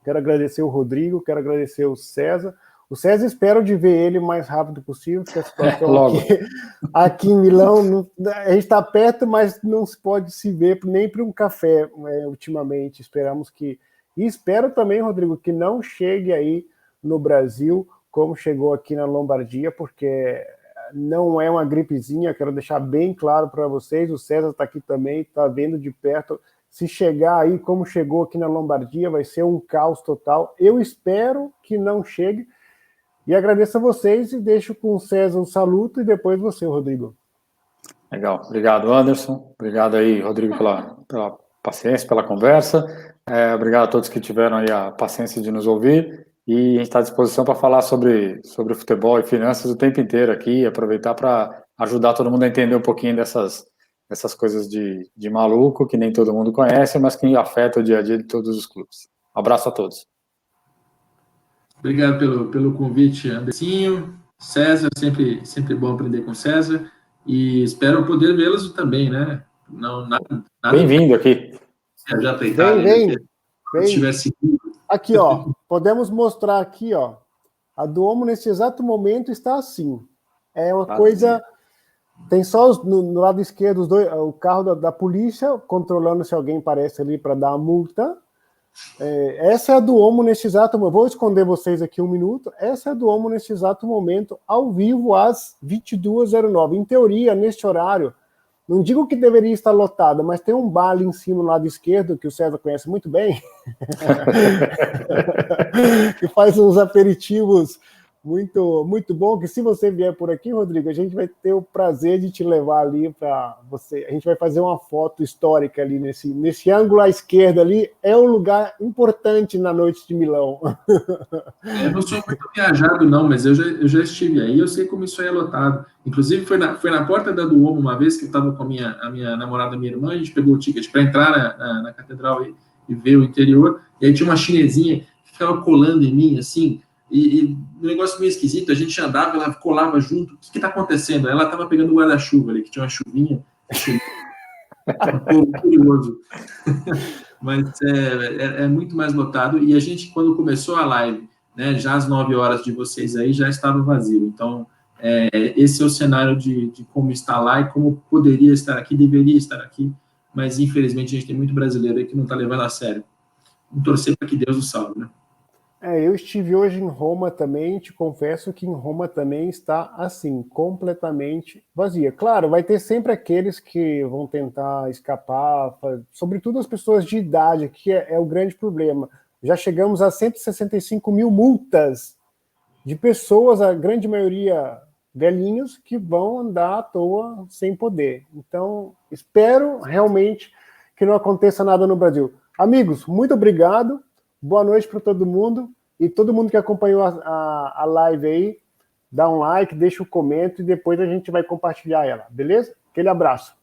Quero agradecer o Rodrigo, quero agradecer o César. O César, espero de ver ele o mais rápido possível, porque a situação aqui em Milão, a gente está perto, mas não se pode se ver nem para um café ultimamente. Esperamos que... E espero também, Rodrigo, que não chegue aí no Brasil, como chegou aqui na Lombardia, porque... não é uma gripezinha, quero deixar bem claro para vocês, o César está aqui também, está vendo de perto, se chegar aí como chegou aqui na Lombardia, vai ser um caos total, eu espero que não chegue, e agradeço a vocês, e deixo com o César um saluto, e depois você, Rodrigo. Legal, obrigado, Anderson, obrigado aí, Rodrigo, pela paciência, pela conversa, obrigado a todos que tiveram aí a paciência de nos ouvir, e a gente está à disposição para falar sobre futebol e finanças o tempo inteiro aqui, aproveitar para ajudar todo mundo a entender um pouquinho dessas coisas de maluco, que nem todo mundo conhece, mas que afeta o dia a dia de todos os clubes. Um abraço a todos. Obrigado pelo convite, Andercinho. César, sempre bom aprender com o César, e espero poder vê-los também, né? Nada Bem-vindo aqui. Já apertado. Vem. Tivesse... Aqui, ó, podemos mostrar aqui, ó, a Duomo nesse exato momento está assim. É uma coisa... Tem só no lado esquerdo o carro da polícia controlando se alguém aparece ali para dar a multa. Essa é a Duomo nesse exato momento. Vou esconder vocês aqui 1 minuto. Essa é a Duomo nesse exato momento, ao vivo, às 22h09. Em teoria, neste horário, não digo que deveria estar lotada, mas tem um bar ali em cima, no lado esquerdo, que o César conhece muito bem, que faz uns aperitivos muito, muito bom, que se você vier por aqui, Rodrigo, a gente vai ter o prazer de te levar ali para você. A gente vai fazer uma foto histórica ali nesse ângulo à esquerda ali. É um lugar importante na noite de Milão. Eu não sou muito viajado, não, mas eu já estive aí, eu sei como isso aí é lotado. Inclusive, foi na porta da Duomo uma vez que eu estava com a minha namorada, minha irmã, a gente pegou o ticket para entrar na catedral e ver o interior, e aí tinha uma chinesinha que ficava colando em mim, assim, e um negócio meio esquisito, a gente andava, ela colava junto, o que está acontecendo? Ela estava pegando o guarda-chuva ali, que tinha uma chuvinha, curioso. Mas é muito mais lotado, e a gente, quando começou a live, né, já às 9 horas de vocês aí, já estava vazio, então Esse é o cenário de como está lá e como poderia estar aqui, deveria estar aqui, mas infelizmente a gente tem muito brasileiro aí que não está levando a sério. Vamos torcer para que Deus o salve, né? Eu estive hoje em Roma também, te confesso que em Roma também está assim, completamente vazia. Claro, vai ter sempre aqueles que vão tentar escapar, sobretudo as pessoas de idade, que é o grande problema. Já chegamos a 165 mil multas de pessoas, a grande maioria velhinhos, que vão andar à toa sem poder. Então, espero realmente que não aconteça nada no Brasil. Amigos, muito obrigado. Boa noite para todo mundo. E todo mundo que acompanhou a live aí, dá um like, deixa um comentário e depois a gente vai compartilhar ela, beleza? Aquele abraço.